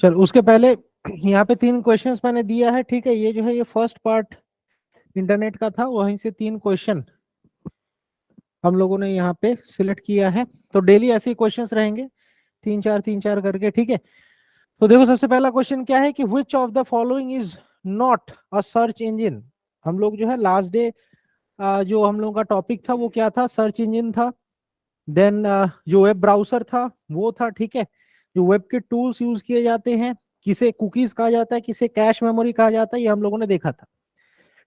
चल उसके पहले यहाँ पे 3 क्वेश्चंस मैंने दिया है, ठीक है। ये जो है ये फर्स्ट पार्ट इंटरनेट का था, वहीं से 3 क्वेश्चन हम लोगों ने यहाँ पे सिलेक्ट किया है। तो डेली ऐसे ही क्वेश्चंस रहेंगे, 3 4 करके, ठीक है। तो देखो सबसे पहला क्वेश्चन क्या है कि which of the following is not a search engine. हम लोग जो है लास्ट डे जो हम लोगों का टॉपिक था वो क्या था, सर्च इंजन था। देन जो वेब ब्राउजर था वो था, ठीक है। जो वेब के टूल्स यूज किए जाते हैं, किसे कुकीज कहा जाता है, किसे कैश मेमोरी कहा जाता है, ये हम लोगों ने देखा था,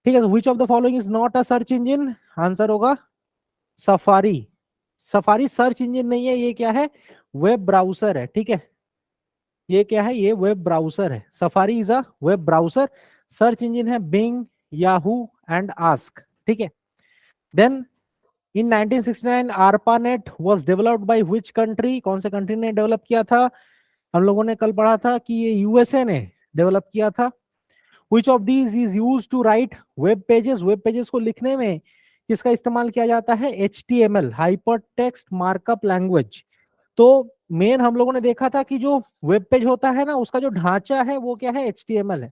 ठीक है। तो which of the following is not a search engine, answer होगा सफारी। सफारी सर्च इंजन नहीं है, ये क्या है, वेब ब्राउजर है, ठीक है। ये क्या है, ये वेब ब्राउजर है। Safari is a web browser. Search engine है बिंग, याहू एंड आस्क, ठीक है। Then in 1969 ARPANET was developed by which country, कौन से कंट्री ने डेवलप किया था। हम लोगों ने कल पढ़ा था कि ये यूएसए ने डेवलप किया था। which of these is used to write web pages, web pages को लिखने में किसका इस्तेमाल किया जाता है, HTML, hyper text markup language. तो मेन हम लोगों ने देखा था कि जो वेब पेज होता है ना, उसका जो ढांचा है वो क्या है, HTML है।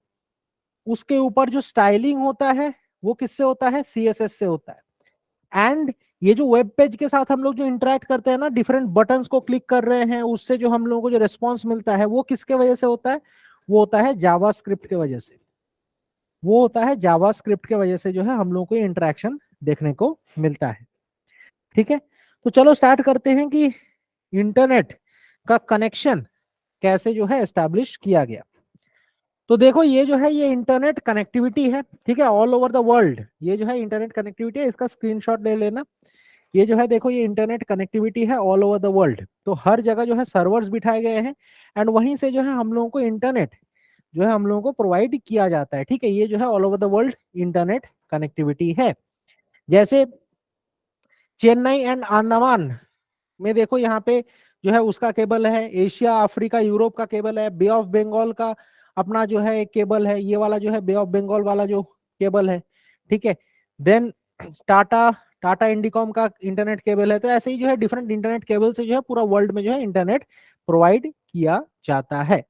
उसके ऊपर जो स्टाइलिंग होता है वो किससे होता है, CSS से होता है। एंड ये जो वेब पेज के साथ हम लोग जो इंटरेक्ट करते हैं ना, डिफरेंट बटन्स को क्लिक कर रहे हैं, उससे जो हम लोगों को जो रिस्पॉन्स मिलता है वो किसके वजह से होता है, वो होता है जावास्क्रिप्ट के वजह से। वो होता है जावास्क्रिप्ट के वजह से जो है हम लोगों को इंटरेक्शन देखने को मिलता है, ठीक है। तो चलो स्टार्ट करते हैं कि इंटरनेट का कनेक्शन कैसे जो है एस्टैब्लिश किया गया। तो देखो ये जो है ये इंटरनेट कनेक्टिविटी है, ठीक है, ऑल ओवर द वर्ल्ड। ये जो है इंटरनेट कनेक्टिविटी है, इसका स्क्रीनशॉट ले लेना। ये जो है देखो ये इंटरनेट कनेक्टिविटी है ऑल ओवर द वर्ल्ड। तो हर जगह जो है सर्वर्स बिठाए गए हैं एंड वहीं से जो है हम लोगों को इंटरनेट जो है हम लोगों को प्रोवाइड किया जाता है, ठीक है। ये जो है all over the world internet connectivity है। जैसे चेन्नई एंड अंडमान में देखो यहाँ पे जो है उसका केबल है, एशिया अफ्रीका यूरोप का केबल है, बे ऑफ बंगाल का अपना जो है एक केबल है, ये वाला जो है बे ऑफ बंगाल वाला जो केबल है, ठीक है। देन टाटा टाटा इंडिकॉम का इंटरनेट केबल है। तो ऐसे ही जो है डिफरेंट इंटरनेट केबल से जो है पूरा वर्ल्ड में जो है इंटरनेट प्रोवाइड किया जाता है।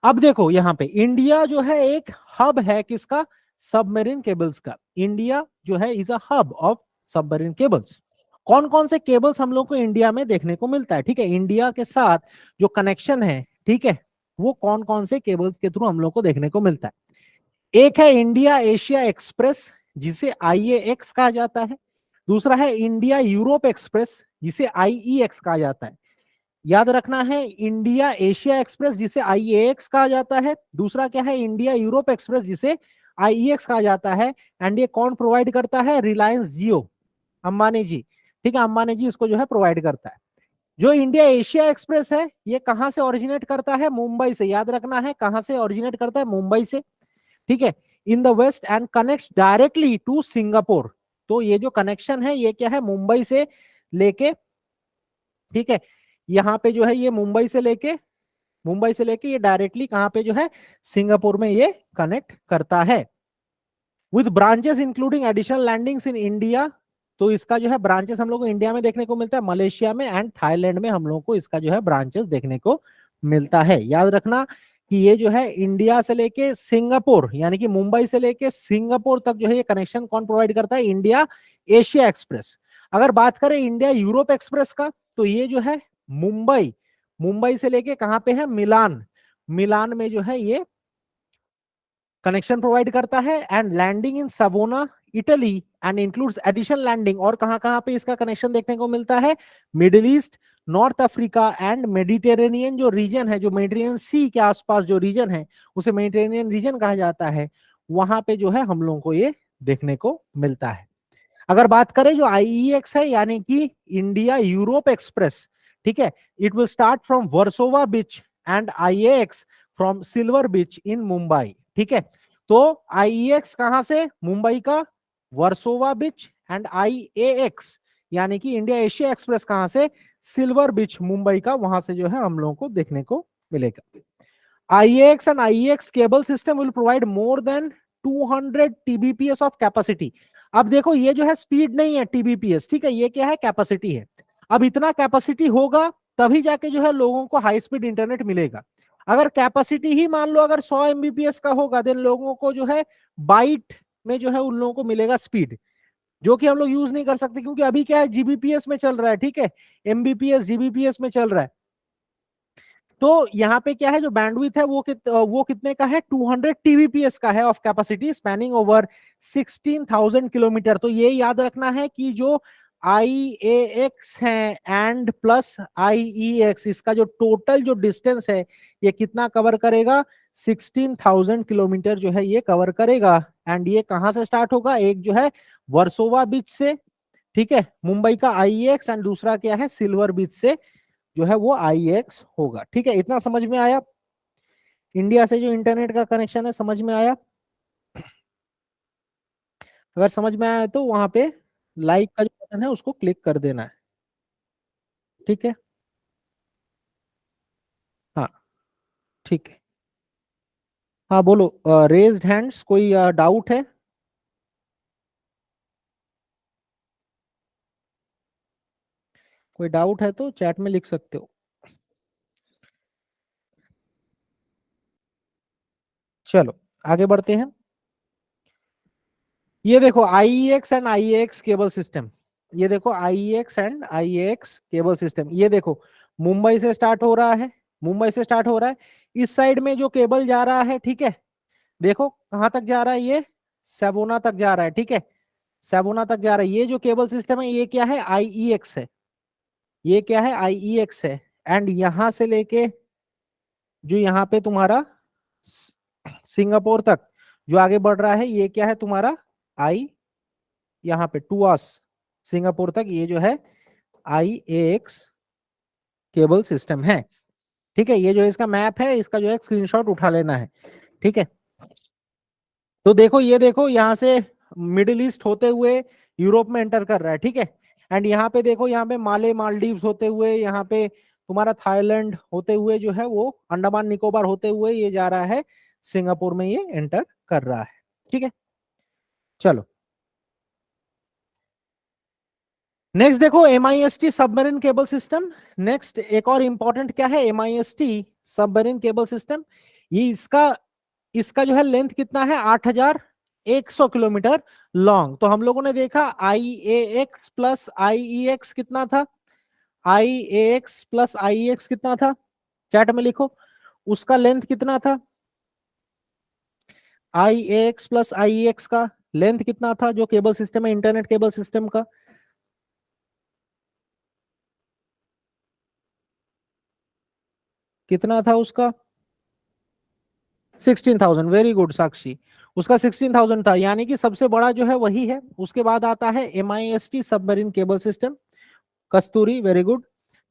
अब देखो यहाँ पे इंडिया जो है एक हब है किसका, सबमरीन केबल्स का। इंडिया जो है is a hub of submarine cables. कौन कौन से केबल्स हम लोग को इंडिया में देखने को मिलता है, ठीक है। इंडिया के साथ जो कनेक्शन है, ठीक है, वो कौन कौन से केबल्स के थ्रू हम लोग को देखने को मिलता है। एक है इंडिया एशिया एक्सप्रेस, जिसे IAX कहा जाता है। दूसरा है इंडिया यूरोप एक्सप्रेस, जिसे IEX कहा जाता है। याद रखना है, इंडिया एशिया एक्सप्रेस जिसे IAX कहा जाता है, दूसरा क्या है, इंडिया यूरोप एक्सप्रेस जिसे IEX कहा जाता है। एंड ये कौन प्रोवाइड करता है, रिलायंस जियो, अंबानी जी, ठीक है, अंबानी जी इसको जो है प्रोवाइड करता है। जो इंडिया एशिया एक्सप्रेस है ये कहां से ओरिजिनेट करता है, मुंबई से। याद रखना है कहां से ओरिजिनेट करता है, मुंबई से, ठीक है, in the west and connects directly to Singapore. तो ये जो कनेक्शन है ये क्या है, मुंबई से लेके, ठीक है, यहाँ पे जो है ये मुंबई से लेके ये डायरेक्टली कहां पे जो है, सिंगापुर में ये कनेक्ट करता है। With branches including additional landings in India. तो इसका जो है ब्रांचेस हम लोग को इंडिया में देखने को मिलता है, मलेशिया में एंड थाईलैंड में हम लोग को इसका जो है ब्रांचेस देखने को मिलता है। याद रखना कि ये जो है इंडिया से लेके सिंगापुर, यानी कि मुंबई से लेके सिंगापुर तक जो है ये कनेक्शन कौन प्रोवाइड करता है, इंडिया एशिया एक्सप्रेस। अगर बात करें इंडिया यूरोप एक्सप्रेस का, तो ये जो है मुंबई मुंबई से लेके कहां पे है, मिलान, मिलान में जो है ये कनेक्शन प्रोवाइड करता है। And landing in Savona Italy and includes additional landing. और कहां कहां पे इसका कनेक्शन देखने को मिलता है, middle east, north Africa and Mediterranean जो रीजन है, जो मेडिटेरेनियन सी के आसपास जो रीजन है उसे मेडिटेरेनियन रीजन कहा जाता है, वहां पे जो है हम लोगों को ये देखने को मिलता है। अगर बात करें जो IEX है, यानी कि इंडिया यूरोप एक्सप्रेस, ठीक है, it will start from Versova beach and IAX from silver beach in Mumbai, ठीक है। तो IEX कहां से, मुंबई का वर्सोवा बीच, एंड IAX यानी कि इंडिया एशिया एक्सप्रेस कहां से, सिल्वर बीच मुंबई का, वहां से जो है हम लोगों को देखने को मिलेगा। IAX and IEX cable system will provide more than 200 TBPS of capacity। अब देखो ये जो है स्पीड नहीं है TBPS, ठीक है, ये क्या है, कैपेसिटी है। अब इतना कैपेसिटी होगा तभी जाके जो है लोगों को हाई स्पीड इंटरनेट मिलेगा। अगर कैपेसिटी ही मान लो अगर 100 एमबीपीएस का होगा, देन लोगों को जो है बाइट में जो है उन लोगों को मिलेगा स्पीड, जो कि हम लोग यूज नहीं कर सकते, क्योंकि अभी क्या है जीबीपीएस में चल रहा है, ठीक है, एमबीपीएस जीबीपीएस में चल रहा है। तो यहाँ पे क्या है, जो बैंडविड्थ है वो कितने का है, 200 टीबीपीएस का है of capacity, spanning over 16,000 kilometre. तो ये याद रखना है कि जो IAX है एंड प्लस IEX, इसका जो टोटल जो डिस्टेंस है ये कितना कवर करेगा, 16,000 किलोमीटर जो है ये कवर करेगा। एंड ये कहां से स्टार्ट होगा, एक जो है वर्सोवा बीच से, ठीक है, मुंबई का IEX, एंड दूसरा क्या है सिल्वर बीच से जो है वो IEX होगा। ठीक है, इतना समझ में आया, इंडिया से जो इंटरनेट का कनेक्शन है समझ में आया। अगर समझ में आया तो वहां पे लाइक का जो बटन है उसको क्लिक कर देना है, ठीक है। हाँ ठीक है, हाँ बोलो, रेज्ड हैंड्स, कोई डाउट है? कोई डाउट है तो चैट में लिख सकते हो। चलो आगे बढ़ते हैं। ये देखो IEX and IAX cable system, ये देखो IEX and IAX cable system, ये देखो मुंबई से स्टार्ट हो रहा है, मुंबई से स्टार्ट हो रहा है, इस साइड में जो केबल जा रहा है, ठीक है, देखो कहां तक जा रहा है, ये सेबोना तक जा रहा है, ठीक है, सेबोना तक जा रहा है। ये जो केबल सिस्टम है ये क्या है, IEX है, ये क्या है IEX है। एंड यहां से लेके जो यहाँ पे तुम्हारा सिंगापुर तक जो आगे बढ़ रहा है ये क्या है तुम्हारा आई, यहाँ पे टुआस सिंगापुर तक ये जो है IAX केबल सिस्टम है, ठीक है। ये जो इसका मैप है इसका जो है स्क्रीनशॉट उठा लेना है, ठीक है। तो देखो ये देखो यहाँ से मिडिल ईस्ट होते हुए यूरोप में एंटर कर रहा है, ठीक है। एंड यहाँ पे देखो, यहाँ पे मालदीव्स होते हुए, यहाँ पे तुम्हारा थाईलैंड होते हुए जो है वो अंडमान निकोबार होते हुए ये जा रहा है सिंगापुर में, ये एंटर कर रहा है, ठीक है। चलो नेक्स्ट देखो MIST submarine cable system. Next एक और इंपॉर्टेंट क्या है, MIST सबमरीन केबल सिस्टम। ये इसका इसका जो है लेंथ कितना है, 8,100 किलोमीटर लॉन्ग। तो हम लोगों ने देखा IAX प्लस IEX कितना था, IAX प्लस IEX कितना था, चैट में लिखो, उसका लेंथ कितना था, IAX प्लस IEX का लेंथ कितना था, जो केबल सिस्टम है इंटरनेट केबल सिस्टम का, कितना था उसका, 16,000। वेरी गुड साक्षी, उसका 16,000 था, यानी कि सबसे बड़ा जो है वही है। उसके बाद आता है MIST सबमरीन केबल सिस्टम, कस्तूरी, वेरी गुड,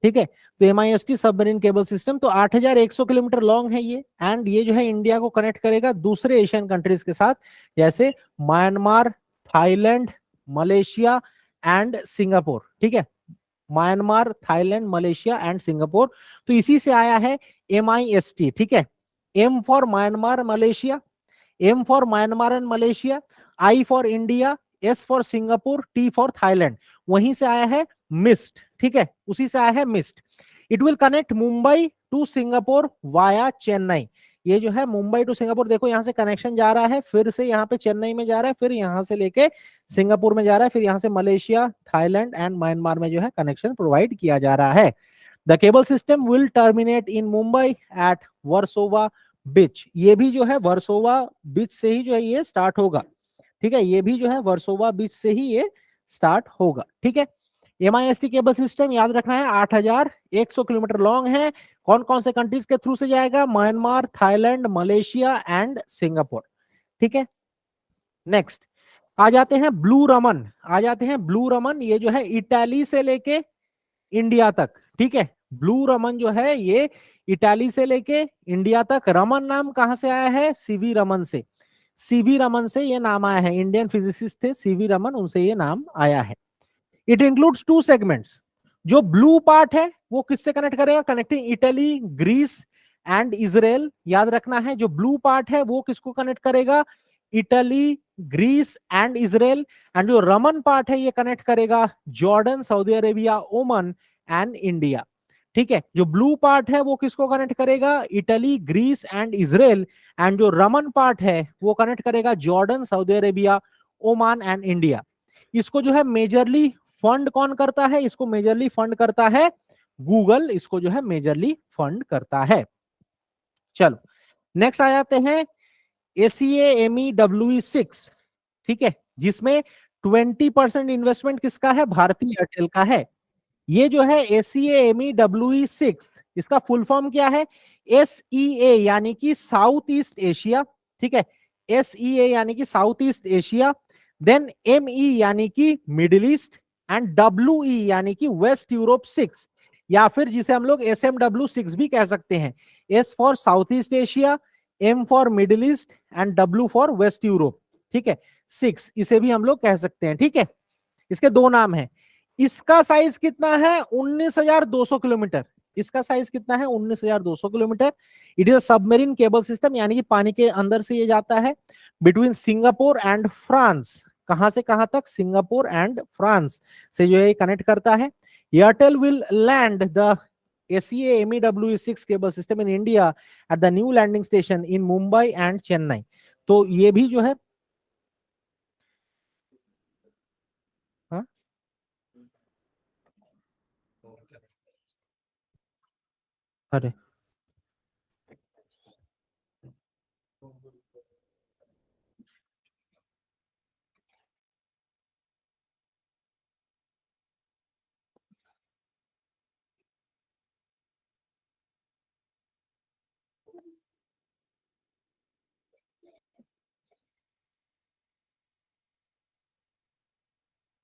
ठीक है। तो MIST सबमरीन केबल सिस्टम तो 8,100 किलोमीटर लॉन्ग है ये, एंड ये जो है इंडिया को कनेक्ट करेगा दूसरे एशियन कंट्रीज के साथ, जैसे Myanmar, Thailand, Malaysia and Singapore, ठीक है, Myanmar, Thailand, Malaysia and Singapore. तो इसी से आया है MIST, ठीक है। M for Myanmar Malaysia, M for Myanmar and Malaysia, I for India, S for Singapore, T for Thailand, वहीं से आया है मिस्ट, ठीक है, उसी से आया है MIST. It will connect Mumbai to Singapore via Chennai. ये जो है मुंबई टू सिंगापुर, देखो यहाँ से कनेक्शन जा रहा है, फिर से यहाँ पे चेन्नई में जा रहा है, फिर यहाँ से लेके सिंगापुर में जा रहा है, फिर यहाँ से मलेशिया, थाईलैंड एंड म्यांमार में जो है कनेक्शन प्रोवाइड किया जा रहा है। The cable system will terminate in Mumbai at Versova beach. ये भी जो है वर्सोवा बीच से ही जो है ये स्टार्ट होगा, ठीक है, ये भी जो है वर्सोवा बीच से ही ये स्टार्ट होगा, ठीक है। MIST केबल सिस्टम याद रखना है 8,100 किलोमीटर लॉन्ग है। कौन कौन से कंट्रीज के थ्रू से जाएगा, Myanmar, Thailand, Malaysia and Singapore, ठीक है। नेक्स्ट आ जाते हैं ब्लू रमन, आ जाते हैं ब्लू रमन, ये जो है इटाली से लेके इंडिया तक, ठीक है। ब्लू रमन जो है ये इटाली से लेके इंडिया तक। रमन नाम कहां से आया है, CV रमन से, CV रमन से ये नाम आया है, इंडियन फिजिसिस्ट थे CV रमन, उनसे ये नाम आया है। It includes 2 segments. जो ब्लू पार्ट है वो किससे कनेक्ट करेगा, connecting Italy, Greece and Israel. याद रखना है जो ब्लू पार्ट है वो किसको कनेक्ट करेगा, Italy, Greece and Israel. And जो रमन पार्ट है ये कनेक्ट करेगा Jordan, Saudi Arabia, Oman and India, ठीक है। जो ब्लू पार्ट है वो किसको कनेक्ट करेगा, Italy, Greece and Israel, and जो रमन पार्ट है वो कनेक्ट करेगा Jordan, Saudi Arabia, Oman and India. इसको जो है मेजरली फंड कौन करता है, इसको मेजरली फंड करता है गूगल, इसको जो है मेजरली फंड करता है। चलो नेक्स्ट आ जाते हैं ACAME-WE6, ठीक है, जिसमें 20% इन्वेस्टमेंट किसका है, भारतीय एयरटेल का है। ये जो है ACAME-WE6, इसका फुल फॉर्म क्या है, SEA यानी कि साउथ ईस्ट एशिया, ठीक है, SEA यानी कि south east Asia, then ME यानी कि मिडिल ईस्ट, एंड WE यानी कि वेस्ट यूरोप 6, या फिर जिसे हम लोग SMW6 भी कह सकते हैं। S for south east Asia, M for middle east and W for west Europe, ठीक है, 6 इसे भी हम लोग कह सकते हैं, ठीक है। इसके दो नाम है। इसका साइज कितना है, 19,200 किलोमीटर। इसका साइज कितना है, 19,200 kilometre. It is a submarine cable system, यानी कि पानी के अंदर से ये जाता है बिटवीन सिंगापुर एंड फ्रांस। कहां से कहां तक, सिंगापुर एंड फ्रांस से जो है कनेक्ट करता है। Airtel will land the ACAME-WE6 cable system in India at the new landing station in Mumbai and Chennai. तो ये भी जो है, हाँ? अरे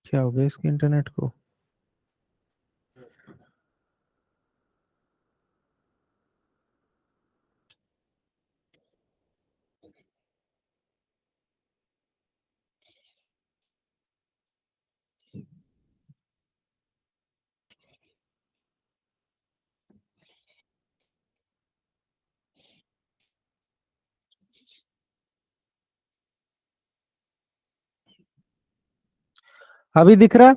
क्या हो गया इसके इंटरनेट को। अभी दिख रहा है,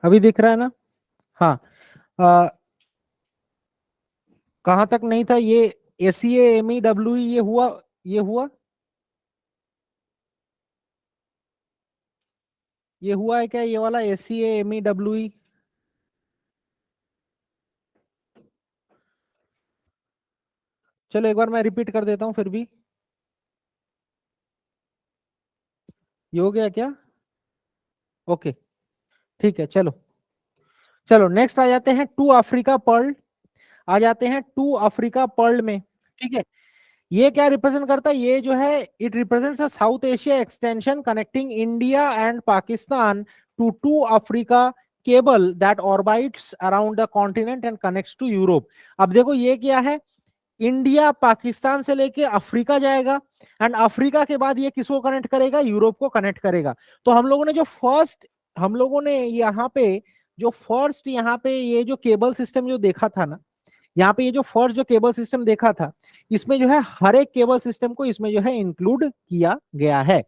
अभी दिख रहा है ना। हाँ, कहां तक नहीं था ये, ACAME-WE ये हुआ, ये हुआ, ये हुआ है क्या, ये वाला ACAME-WE। चलो एक बार मैं रिपीट कर देता हूं फिर भी। ये हो गया क्या, ओके, ठीक है। चलो चलो नेक्स्ट आ जाते हैं टू अफ्रीका पर्ल, आ जाते हैं टू अफ्रीका पर्ल में, ठीक है। ये क्या रिप्रेजेंट करता है, ये जो है it represents a south Asia extension connecting India and Pakistan to two Africa cable that orbits around the continent and connects to Europe. अब देखो ये क्या है, इंडिया पाकिस्तान से लेके अफ्रीका जाएगा, एंड अफ्रीका के बाद ये किसको कनेक्ट करेगा, यूरोप को कनेक्ट करेगा। तो हम लोगों ने जो फर्स्ट, हम लोगों ने यहाँ पे जो फर्स्ट यहाँ पे ये जो केबल सिस्टम जो देखा था ना, यहाँ पे ये जो फर्स्ट जो केबल सिस्टम देखा था, इसमें जो है हर एक केबल सिस्टम को इसमें जो है इंक्लूड किया गया है।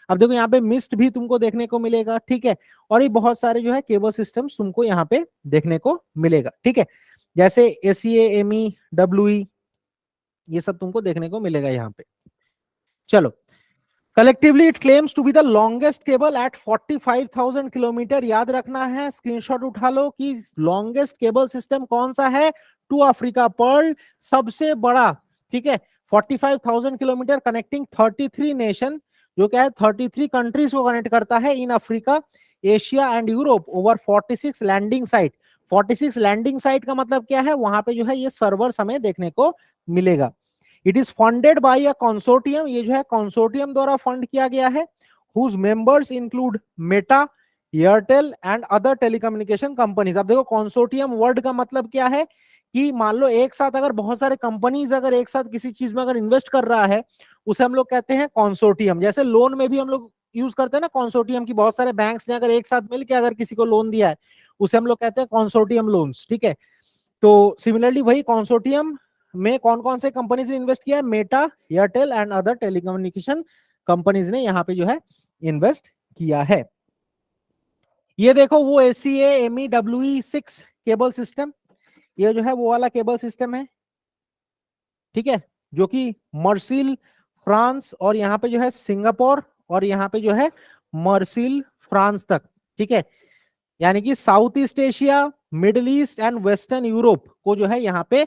अब देखो यहाँ पे मिस्ट भी तुमको देखने को मिलेगा, ठीक है, और ये बहुत सारे जो है केबल सिस्टम्स तुमको यहाँ पे देखने को मिलेगा, ठीक है, जैसे ACAME-WE, ये सब तुमको देखने को मिलेगा यहाँ पे। चलो, collectively it claims to be the longest cable at 45,000 kilometre. याद रखना है, स्क्रीनशॉट उठा लो कि लॉन्गेस्ट केबल सिस्टम कौन सा है, टू अफ्रीका पर्ल, सबसे बड़ा, ठीक है, 45,000 किलोमीटर कनेक्टिंग 33 नेशन, जो क्या है 33 कंट्रीज को कनेक्ट करता है in Africa, Asia and Europe over 46 landing site. 46 landing site का मतलब क्या है, वहां पे जो है ये सर्वर हमें देखने को मिलेगा। It is funded by a consortium, ये जो है कंसोर्टियम द्वारा फंड किया गया है, whose members include Meta, Airtel and other telecommunication companies. अब देखो कंसोर्टियम वर्ड का मतलब क्या है, कि मान लो एक साथ अगर बहुत सारे कंपनीज अगर एक साथ किसी चीज में अगर इन्वेस्ट कर रहा है, उसे हम लोग कहते हैं कंसोर्टियम। जैसे लोन में भी हम लोग यूज करते हैं ना कंसोर्टियम की, बहुत सारे बैंक्स ने अगर एक साथ मिलकर अगर किसी को लोन दिया है, उसे हम लोग कहते हैं कंसोर्टियम लोन्स, ठीक है। तो सिमिलरली वही कंसोर्टियम में कौन कौन से कंपनीज ने इन्वेस्ट किया है, Meta, Airtel and other telecommunication companies ने यहाँ पे जो है इन्वेस्ट किया है। ये देखो वो ACA-ME-WE6 केबल सिस्टम, ये जो है वो वाला केबल सिस्टम है, ठीक है, जो कि मर्सिल फ्रांस और यहाँ पे जो है सिंगापुर और यहाँ पे जो है मर्सिल फ्रांस तक, ठीक है, यानी कि south east Asia, middle east and western Europe को जो है यहाँ पे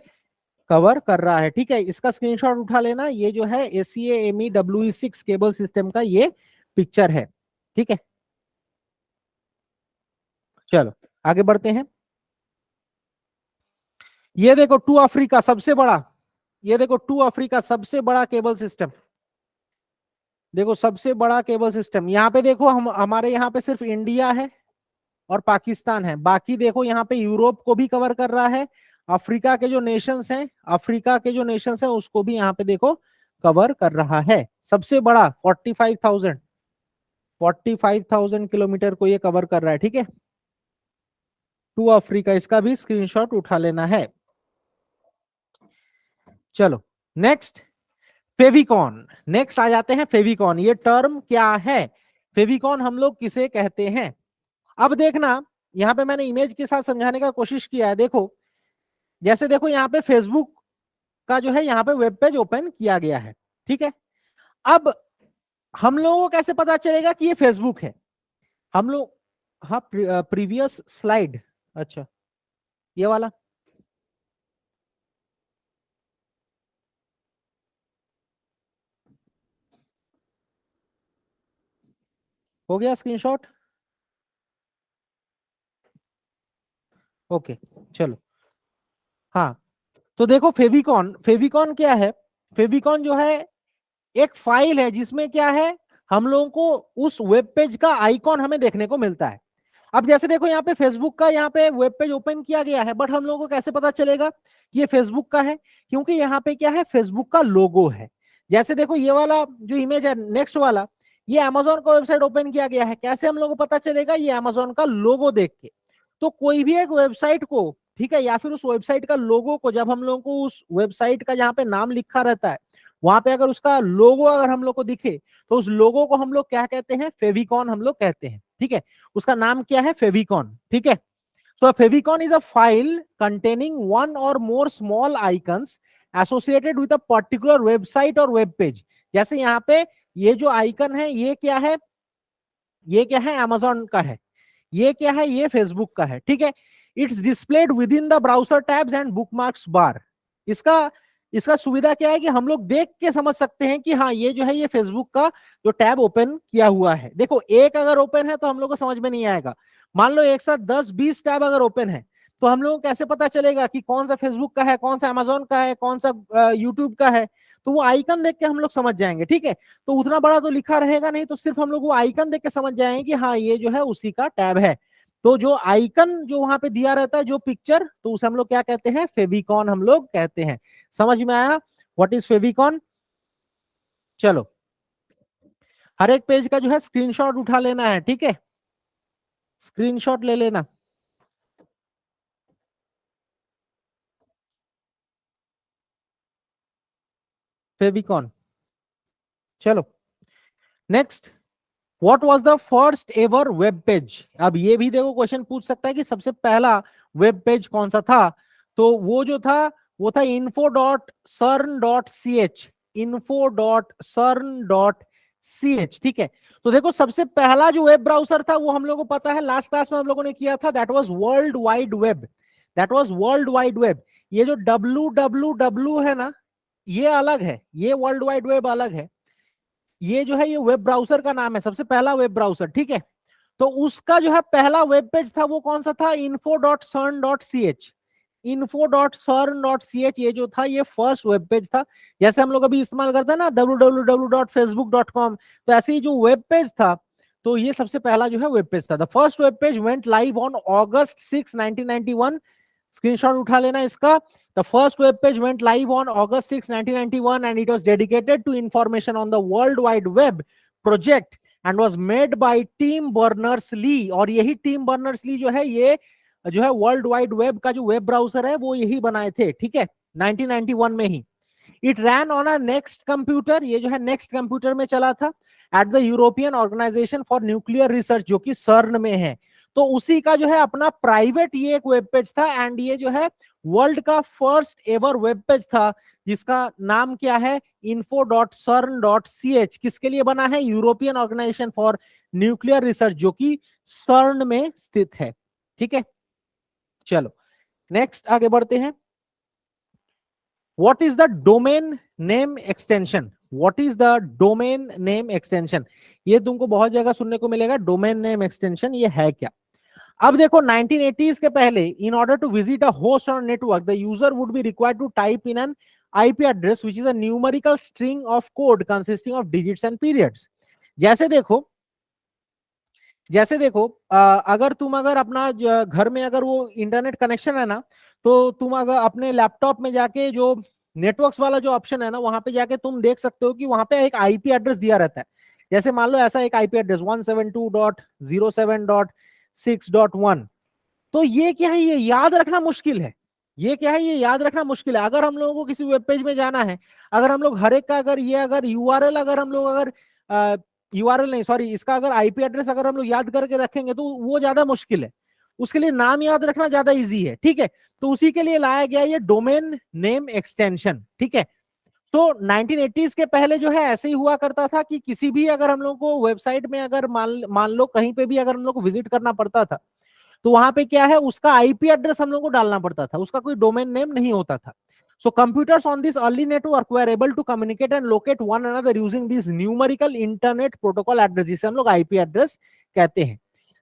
कवर कर रहा है, ठीक है। इसका स्क्रीनशॉट उठा लेना, ये जो है ACA-ME-WE6 केबल सिस्टम का ये पिक्चर है, ठीक है। चलो आगे बढ़ते हैं। ये देखो टू अफ्रीका सबसे बड़ा, ये देखो टू अफ्रीका सबसे बड़ा केबल सिस्टम, देखो सबसे बड़ा केबल सिस्टम। यहाँ पे देखो हम हमारे यहाँ पे सिर्फ इंडिया है और पाकिस्तान है, बाकी देखो यहाँ पे यूरोप को भी कवर कर रहा है, अफ्रीका के जो नेशंस हैं, अफ्रीका के जो नेशंस हैं उसको भी यहाँ पे देखो कवर कर रहा है। सबसे बड़ा 45,000 किलोमीटर को ये कवर कर रहा है, ठीक है, टू अफ्रीका। इसका भी स्क्रीनशॉट उठा लेना है। चलो नेक्स्ट, फेविकॉन। नेक्स्ट आ जाते हैं फेविकॉन। ये टर्म क्या है, फेविकॉन हम लोग किसे कहते हैं? अब देखना, यहां पे मैंने इमेज के साथ समझाने का कोशिश किया है। देखो जैसे देखो यहाँ पे फेसबुक का जो है यहाँ पे वेब पेज ओपन किया गया है, ठीक है। अब हम लोगों को कैसे पता चलेगा कि ये फेसबुक है? हम लोग, हाँ प्रीवियस स्लाइड, अच्छा ये वाला हो गया स्क्रीनशॉट, ओके चलो। हाँ तो देखो फेविकॉन, फेविकॉन क्या है? फेविकॉन जो है एक फाइल है जिसमें क्या है, हम लोगों को उस वेब पेज का आइकॉन हमें देखने को मिलता है। अब जैसे देखो यहाँ पे फेसबुक का यहाँ पे वेब पेज ओपन किया गया है, बट हम लोगों को कैसे पता चलेगा कि ये फेसबुक का है? क्योंकि यहाँ पे क्या है, फेसबुक का लोगो है। जैसे देखो ये वाला जो इमेज है नेक्स्ट वाला, ये अमेजोन का वेबसाइट ओपन किया गया है, कैसे हम लोगों को पता चलेगा? ये अमेजोन का लोगो देख के। तो कोई भी एक वेबसाइट को, ठीक है, या फिर उस वेबसाइट का लोगो को, जब हम लोगों को उस वेबसाइट का जहाँ पे नाम लिखा रहता है वहां पे अगर उसका लोगो अगर हम लोग को दिखे, तो उस लोगो को हम लोग क्या कहते हैं? फेविकॉन हम लोग कहते हैं, ठीक है। उसका नाम क्या है? फेविकॉन, ठीक है। So favicon is a file containing one or more small icons associated with a particular website or web page. जैसे यहाँ पे ये जो आइकन है ये क्या है? ये क्या है? अमेजोन का है। ये क्या है? ये फेसबुक का है, ठीक है। It's displayed within the browser tabs and bookmarks bar. इसका इसका सुविधा क्या है कि हम लोग देख के समझ सकते हैं कि हाँ ये जो है ये फेसबुक का जो टैब ओपन किया हुआ है। देखो एक अगर ओपन है तो हम लोग को समझ में नहीं आएगा। मान लो एक साथ 10-20 टैब अगर ओपन है, तो हम लोग को कैसे पता चलेगा कि कौन सा फेसबुक का है, कौन सा अमेजोन का है, कौन सा यूट्यूब का है? तो वो आइकन देख के हम लोग समझ जाएंगे, ठीक है। तो उतना बड़ा तो लिखा रहेगा नहीं, तो सिर्फ हम लोग वो आइकन देख के समझ जाएंगे कि हाँ ये जो है उसी का टैब है। तो जो आइकन जो वहां पे दिया रहता है, जो पिक्चर, तो उसे हम लोग क्या कहते हैं? फेविकॉन हम लोग कहते हैं। समझ में आया व्हाट इज फेविकॉन? चलो हर एक पेज का जो है स्क्रीनशॉट उठा लेना है, ठीक है, स्क्रीनशॉट ले लेना। फेविकॉन। चलो next, what was the first ever web page? अब ये भी देखो क्वेश्चन पूछ सकता है कि सबसे पहला वेब पेज कौन सा था? तो वो जो था वो था info.cern.ch, info.cern.ch, ठीक है। तो देखो सबसे पहला जो वेब ब्राउजर था वो हम लोगों को पता है, लास्ट क्लास में हम लोगों ने किया था, that was world wide web, that was world wide web. ये जो www है ना, ये अलग है, ये वर्ल्ड वाइड वेब अलग है। ये जो है ये वेब ब्राउजर का नाम है, सबसे पहला वेब ब्राउजर, ठीक है। तो उसका जो है पहला वेब पेज था वो कौन सा था? info.cern.ch, info.cern.ch, ये जो था ये फर्स्ट वेब पेज था। जैसे हम लोग अभी इस्तेमाल करते हैं ना www.facebook.com, तो ऐसे ही जो वेब पेज था, तो ये सबसे पहला जो है वेब पेज था। The first web page went live on August 6, 1991। Screenshot उठा लेना इसका। The first web page went live on August 6, 1991, and it was dedicated to information on the World Wide Web project and was made by Tim Berners-Lee। और यही team Berners-Lee जो है ये जो है वर्ल्ड वाइड वेब का जो web browser है वो यही बनाए थे, ठीक है, 1991 में ही। It ran on a NeXT computer, ये जो है नेक्स्ट कंप्यूटर में चला था, at the European organisation for nuclear research, जो कि सर्न में है। तो उसी का जो है अपना प्राइवेट ये एक वेब पेज था, एंड ये जो है वर्ल्ड का फर्स्ट एवर वेब पेज था, जिसका नाम क्या है, info.cern.ch। किसके लिए बना है, European organisation for nuclear research, जो कि सर्न में स्थित है। ठीक है, चलो नेक्स्ट आगे बढ़ते हैं। What is the domain name extension? What is the domain name extension? ये तुमको बहुत जगह सुनने को मिलेगा, डोमेन नेम एक्सटेंशन ये है क्या। अब देखो 1980s के पहले, in order to visit a host or network, the user would be required to type in an IP address which is a numerical string of code consisting of digits and periods। जैसे देखो अगर तुम अगर अपना घर में अगर वो इंटरनेट कनेक्शन है ना, तो तुम अगर अपने लैपटॉप में जाके जो नेटवर्क्स वाला जो ऑप्शन है ना, वहां पे जाके तुम देख सकते हो कि वहां पे एक आईपी एड्रेस दिया रहता है। जैसे मान लो ऐसा एक आईपी एड्रेस 172.07.6.1। तो ये क्या है, ये याद रखना मुश्किल है। ये क्या है, ये याद रखना मुश्किल है। अगर हम लोगों को किसी वेब पेज में जाना है, अगर हम लोग हर एक का अगर ये अगर यूआरएल अगर हम लोग अगर यूआरएल नहीं सॉरी इसका अगर आईपी एड्रेस अगर हम लोग याद करके रखेंगे तो वो ज्यादा मुश्किल है। उसके लिए नाम याद रखना ज्यादा इजी है। ठीक है, तो उसी के लिए लाया गया ये डोमेन नेम एक्सटेंशन। ठीक है, तो 1980s के पहले जो है ऐसे ही हुआ करता था कि किसी भी अगर हम लोग को वेबसाइट में अगर मान लो कहीं पे भी अगर हम लोग को विजिट करना पड़ता था, तो वहां पे क्या है, उसका आईपी एड्रेस हम लोग को डालना पड़ता था, उसका कोई डोमेन नेम नहीं होता था। So computers on this early network were able to communicate and locate one another using these numerical internet protocol address, जिसे हम लोग आईपी एड्रेस कहते हैं।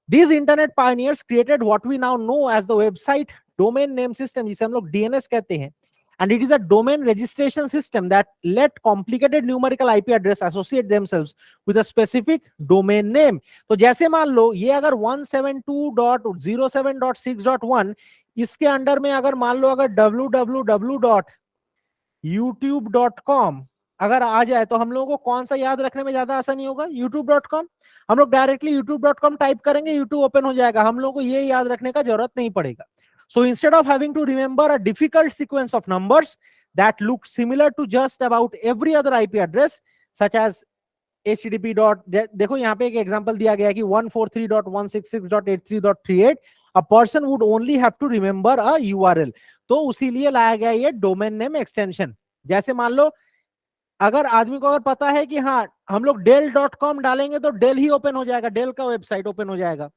These internet pioneers created what we now know as the website domain name system, जिसे हम लोग DNS कहते हैं। And it is a domain registration system that let complicated numerical IP address associate themselves with a specific domain name। तो जैसे मान लो ये अगर 172.07.6.1 इसके अंडर में अगर मान लो अगर www.youtube.com अगर आ जाए, तो हम लोगों को कौन सा याद रखने में ज्यादा आसानी होगा, youtube.com। हम लोग डायरेक्टली youtube.com टाइप करेंगे, यूट्यूब ओपन हो जाएगा, हम लोगों को ये याद रखने का जरूरत नहीं पड़ेगा। So instead of having to remember a difficult sequence of numbers that look similar to just about every other IP address, such as http देखो यहाँ पे एक एग्जांपल दिया गया है कि 143.166.83.38, a person would only have to remember a URL। तो उसी लिए लाया गया ये डोमेन नेम एक्सटेंशन। जैसे मान लो अगर आदमी को अगर पता है कि हाँ हम लोग डेल.com डालेंगे तो डेल ही ओपन हो जाएगा, डेल का वेबसाइट ओपन हो जाएगा,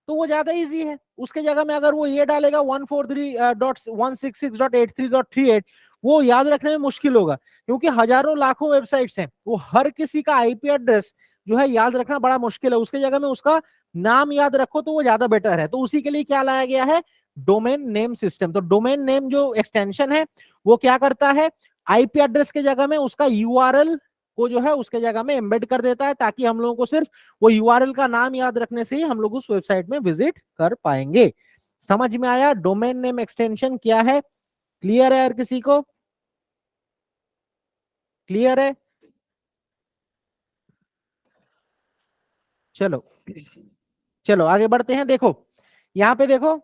तो वो ज्यादा इजी है। उसके जगह में अगर वो ये डालेगा 143.166.83.38, वो याद रखने में मुश्किल होगा, क्योंकि हजारों लाखों वेबसाइट्स हैं, वो हर किसी का आईपी एड्रेस जो है याद रखना बड़ा मुश्किल है। उसके जगह में उसका नाम याद रखो तो वो ज्यादा बेटर है। तो उसी के लिए क्या लाया गया है, डोमेन नेम सिस्टम। तो डोमेन नेम जो एक्सटेंशन है वो क्या करता है, आईपी एड्रेस के जगह में उसका यूआरएल को जो है उसके जगह में एम्बेड कर देता है, ताकि हम लोगों को सिर्फ वो यूआरएल का नाम याद रखने से ही हम लोग उस वेबसाइट में विजिट कर पाएंगे। समझ में आया डोमेन नेम एक्सटेंशन क्या है? क्लियर है? हर किसी को क्लियर है? चलो चलो आगे बढ़ते हैं। देखो यहां पे देखो,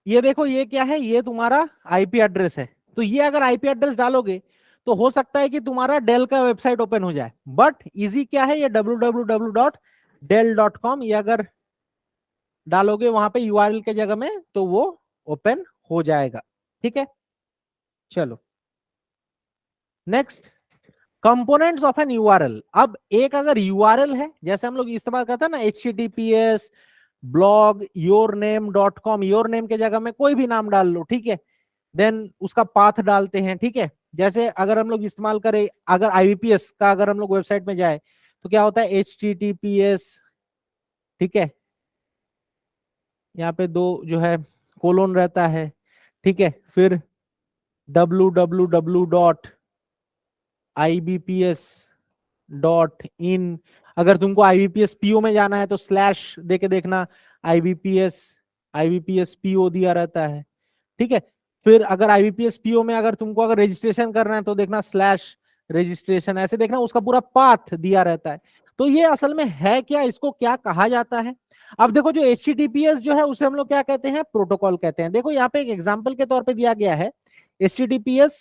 ये देखो ये क्या है, ये तुम्हारा आईपी एड्रेस है। तो ये अगर आईपी एड्रेस डालोगे तो हो सकता है कि तुम्हारा डेल का वेबसाइट ओपन हो जाए, बट इजी क्या है, ये www.dell.com ये अगर डालोगे वहां पे यूआरएल के जगह में तो वो ओपन हो जाएगा। ठीक है, चलो next, components of an URL. अब एक अगर यूआरएल है, जैसे हम लोग इस्तेमाल करते हैं ना https blog yourname.com, your name के जगह में कोई भी नाम डाल लो, ठीक है, देन उसका पाथ डालते हैं। ठीक है, जैसे अगर हम लोग इस्तेमाल करें, अगर आईवीपीएस का अगर हम लोग वेबसाइट में जाए तो क्या होता है, https, ठीक है, यहाँ पे दो जो है कोलोन रहता है, ठीक है, फिर www.ibps.in, अगर तुमको आईबीपीएस पीओ में जाना है तो स्लैश दे के देखना, आईबीपीएस पीओ दिया रहता है। ठीक है, फिर अगर आईबीपीएस पीओ में अगर तुमको अगर रजिस्ट्रेशन करना है तो देखना स्लैश रजिस्ट्रेशन, ऐसे देखना उसका पूरा पाथ दिया रहता है। तो ये असल में है क्या, इसको क्या कहा जाता है? अब देखो जो HTTPS जो है उसे हम लोग क्या कहते हैं, प्रोटोकॉल कहते हैं। देखो यहाँ पे एक एग्जांपल के तौर पे दिया गया है HTTPS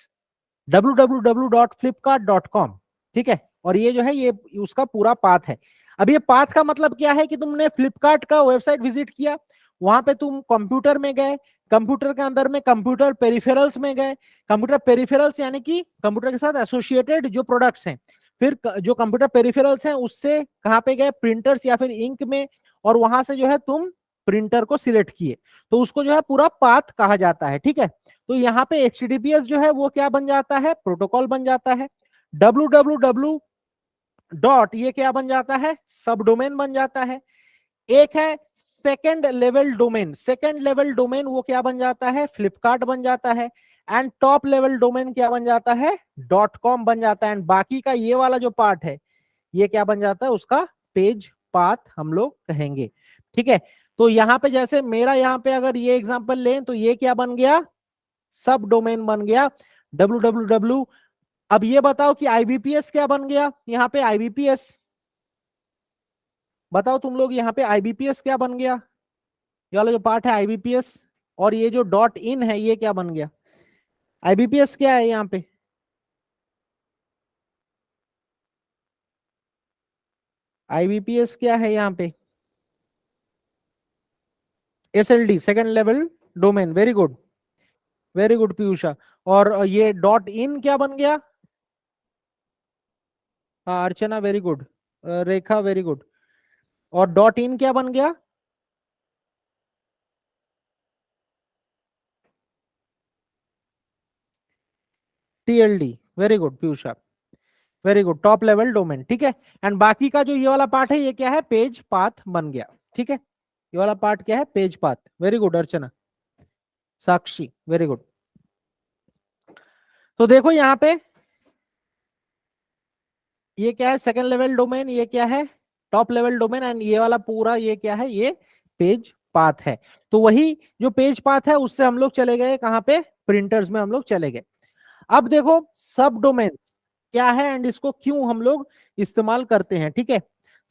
www.flipkart.com, ठीक है, और ये जो है ये उसका पूरा पाथ है। अब ये पाथ का मतलब क्या है कि तुमने फ्लिपकार्ट का वेबसाइट विजिट किया, वहां पे तुम कंप्यूटर में गए, कंप्यूटर के अंदर में कंप्यूटर पेरिफेरल्स में गए, कंप्यूटर पेरिफेरल्स यानी कि कंप्यूटर के साथ एसोसिएटेड जो प्रोडक्ट्स हैं, फिर जो कंप्यूटर पेरिफेरल्स हैं उससे कहां पे गए, प्रिंटर्स या फिर इंक में, और वहां से जो है तुम प्रिंटर को सिलेक्ट किए, तो उसको जो है पूरा पाथ कहा जाता है। ठीक है, तो यहाँ पे HTTPS जो है वो क्या बन जाता है, प्रोटोकॉल बन जाता है। www डॉट ये क्या बन जाता है, सब डोमेन बन जाता है। एक है second level domain, second level domain वो क्या बन जाता है, फ्लिपकार्ट बन जाता है। एंड टॉप लेवल डोमेन क्या बन जाता है, .com बन जाता है। एंड बाकी का ये वाला जो पार्ट है ये क्या बन जाता है, उसका पेज पाथ हम लोग कहेंगे। ठीक है, तो यहां पे जैसे मेरा यहाँ पे अगर ये एग्जांपल लें तो ये क्या बन गया, सब डोमेन बन गया www। अब ये बताओ कि IBPS क्या बन गया, यहाँ पे IBPS बताओ तुम लोग, यहाँ पे IBPS क्या बन गया, ये वाला जो पार्ट है IBPS, और ये जो .in है ये क्या बन गया, IBPS क्या है यहाँ पे, IBPS क्या है यहाँ पे, SLD second level domain. Very good Piyusha. और ये .in क्या बन गया, हाँ अर्चना वेरी गुड, रेखा वेरी गुड। और .in क्या बन गया, TLD, very good Piyusha, very good, top level domain. ठीक है, एंड बाकी का जो ये वाला पार्ट है ये क्या है, पेज पाथ बन गया। ठीक है, ये वाला पार्ट क्या है, पेज पाथ। वेरी गुड अर्चना, साक्षी वेरी गुड। तो देखो यहाँ पे ये क्या है, सेकंड लेवल डोमेन, ये क्या है, टॉप लेवल डोमेन, एंड ये वाला पूरा ये क्या है, ये पेज पाथ है। तो वही जो पेज पाथ है उससे हम लोग चले गए कहां पे, प्रिंटर्स में हम लोग चले गए। अब देखो सब डोमेन क्या है एंड इसको क्यों हम लोग इस्तेमाल करते हैं। ठीक है,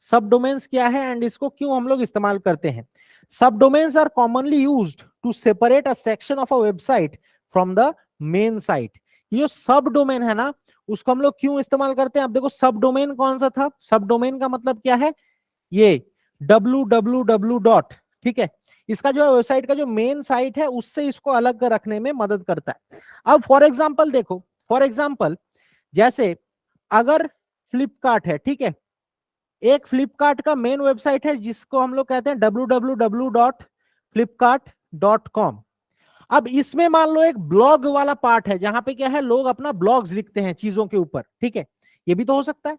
सब डोमेन्स क्या है एंड इसको क्यों हम लोग इस्तेमाल करते हैं। Subdomains are commonly used to separate a section of a website from the main site. ये जो सब डोमेन है ना, उसको हम लोग क्यों इस्तेमाल करते हैं। अब देखो सब डोमेन कौन सा था, सब डोमेन का मतलब क्या है, ये www डॉट। ठीक है, इसका जो है वेबसाइट का जो मेन साइट है उससे इसको अलग रखने में मदद करता है। अब फॉर एग्जांपल देखो, फॉर एग्जांपल जैसे अगर फ्लिपकार्ट है, ठीक है, एक फ्लिपकार्ट का मेन वेबसाइट है जिसको हम लोग कहते हैं www.flipkart.com। अब इसमें मान लो एक ब्लॉग वाला पार्ट है जहां पे क्या है, लोग अपना ब्लॉग्स लिखते हैं चीजों के ऊपर। ठीक है, ये भी तो हो सकता है।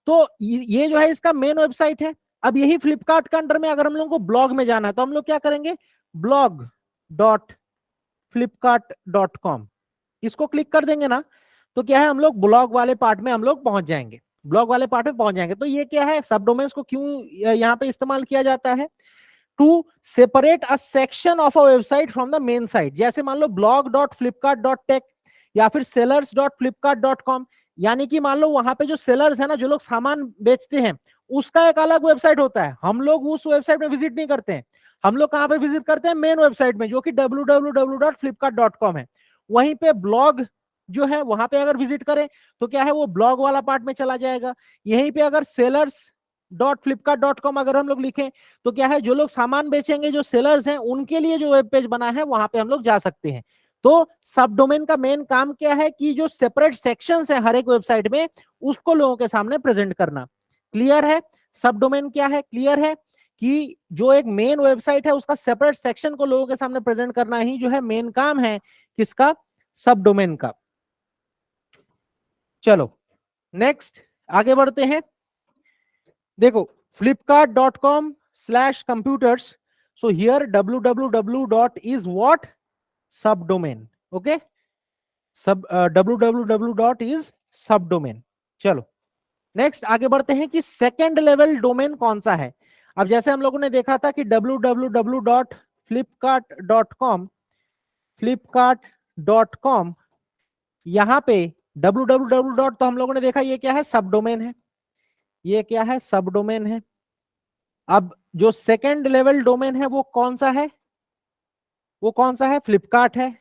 तो ये जो है इसका मेन वेबसाइट है। अब यही फ्लिपकार्ट के अंडर में अगर हम लोग को ब्लॉग में जाना है तो हम लोग क्या करेंगे, blog.flipkart.com, इसको क्लिक कर देंगे ना, तो क्या है, हम लोग ब्लॉग वाले पार्ट में हम लोग पहुंच जाएंगे, ब्लॉग वाले पार्ट में पहुंच जाएंगे। तो ये क्या है, सब डोमेन्स को क्यों यहाँ पे इस्तेमाल किया जाता है, to separate a section of a website from the main site. जैसे मान लो blog.flipkart.tech या फिर sellers.flipkart.com, यानी कि मान लो वहां पे जो सेलर्स है ना, जो लोग सामान बेचते हैं, उसका एक अलग वेबसाइट होता है। हम लोग उस वेबसाइट में विजिट नहीं करते हैं, हम लोग कहां पे विजिट करते हैं, मेन वेबसाइट में, जो कि www.flipkart.com है। वहीं पे ब्लॉग जो है वहां पे अगर विजिट करें तो क्या है, वो ब्लॉग वाला पार्ट में चला जाएगा। यहीं पे अगर sellers.flipkart.com अगर हम लोग लिखें तो क्या है, जो लोग सामान बेचेंगे, जो सेलर्स हैं, उनके लिए जो वेब पेज बना है वहां पे हम लोग जा सकते हैं। तो सब डोमेन का मेन काम क्या है कि जो सेपरेट सेक्शंस है हर एक वेबसाइट में, उसको लोगों के सामने प्रेजेंट करना। क्लियर है, सब डोमेन क्या है, क्लियर है कि जो एक मेन वेबसाइट है उसका सेपरेट सेक्शन को लोगों के सामने प्रेजेंट करना ही जो है मेन काम है किसका, सब डोमेन का। चलो नेक्स्ट आगे बढ़ते हैं। देखो flipkart.com/computers, so here www dot is what, subdomain, okay, www dot is subdomain। चलो नेक्स्ट आगे बढ़ते हैं कि सेकेंड लेवल डोमेन कौन सा है। अब जैसे हम लोगों ने देखा था कि www.flipkart.com, flipkart.com, यहां पे www डॉट तो हम लोगों ने देखा ये क्या है, सब डोमेन है, ये क्या है, सब डोमेन है। अब जो सेकेंड लेवल डोमेन है वो कौन सा है, वो कौन सा है, फ्लिपकार्ट है।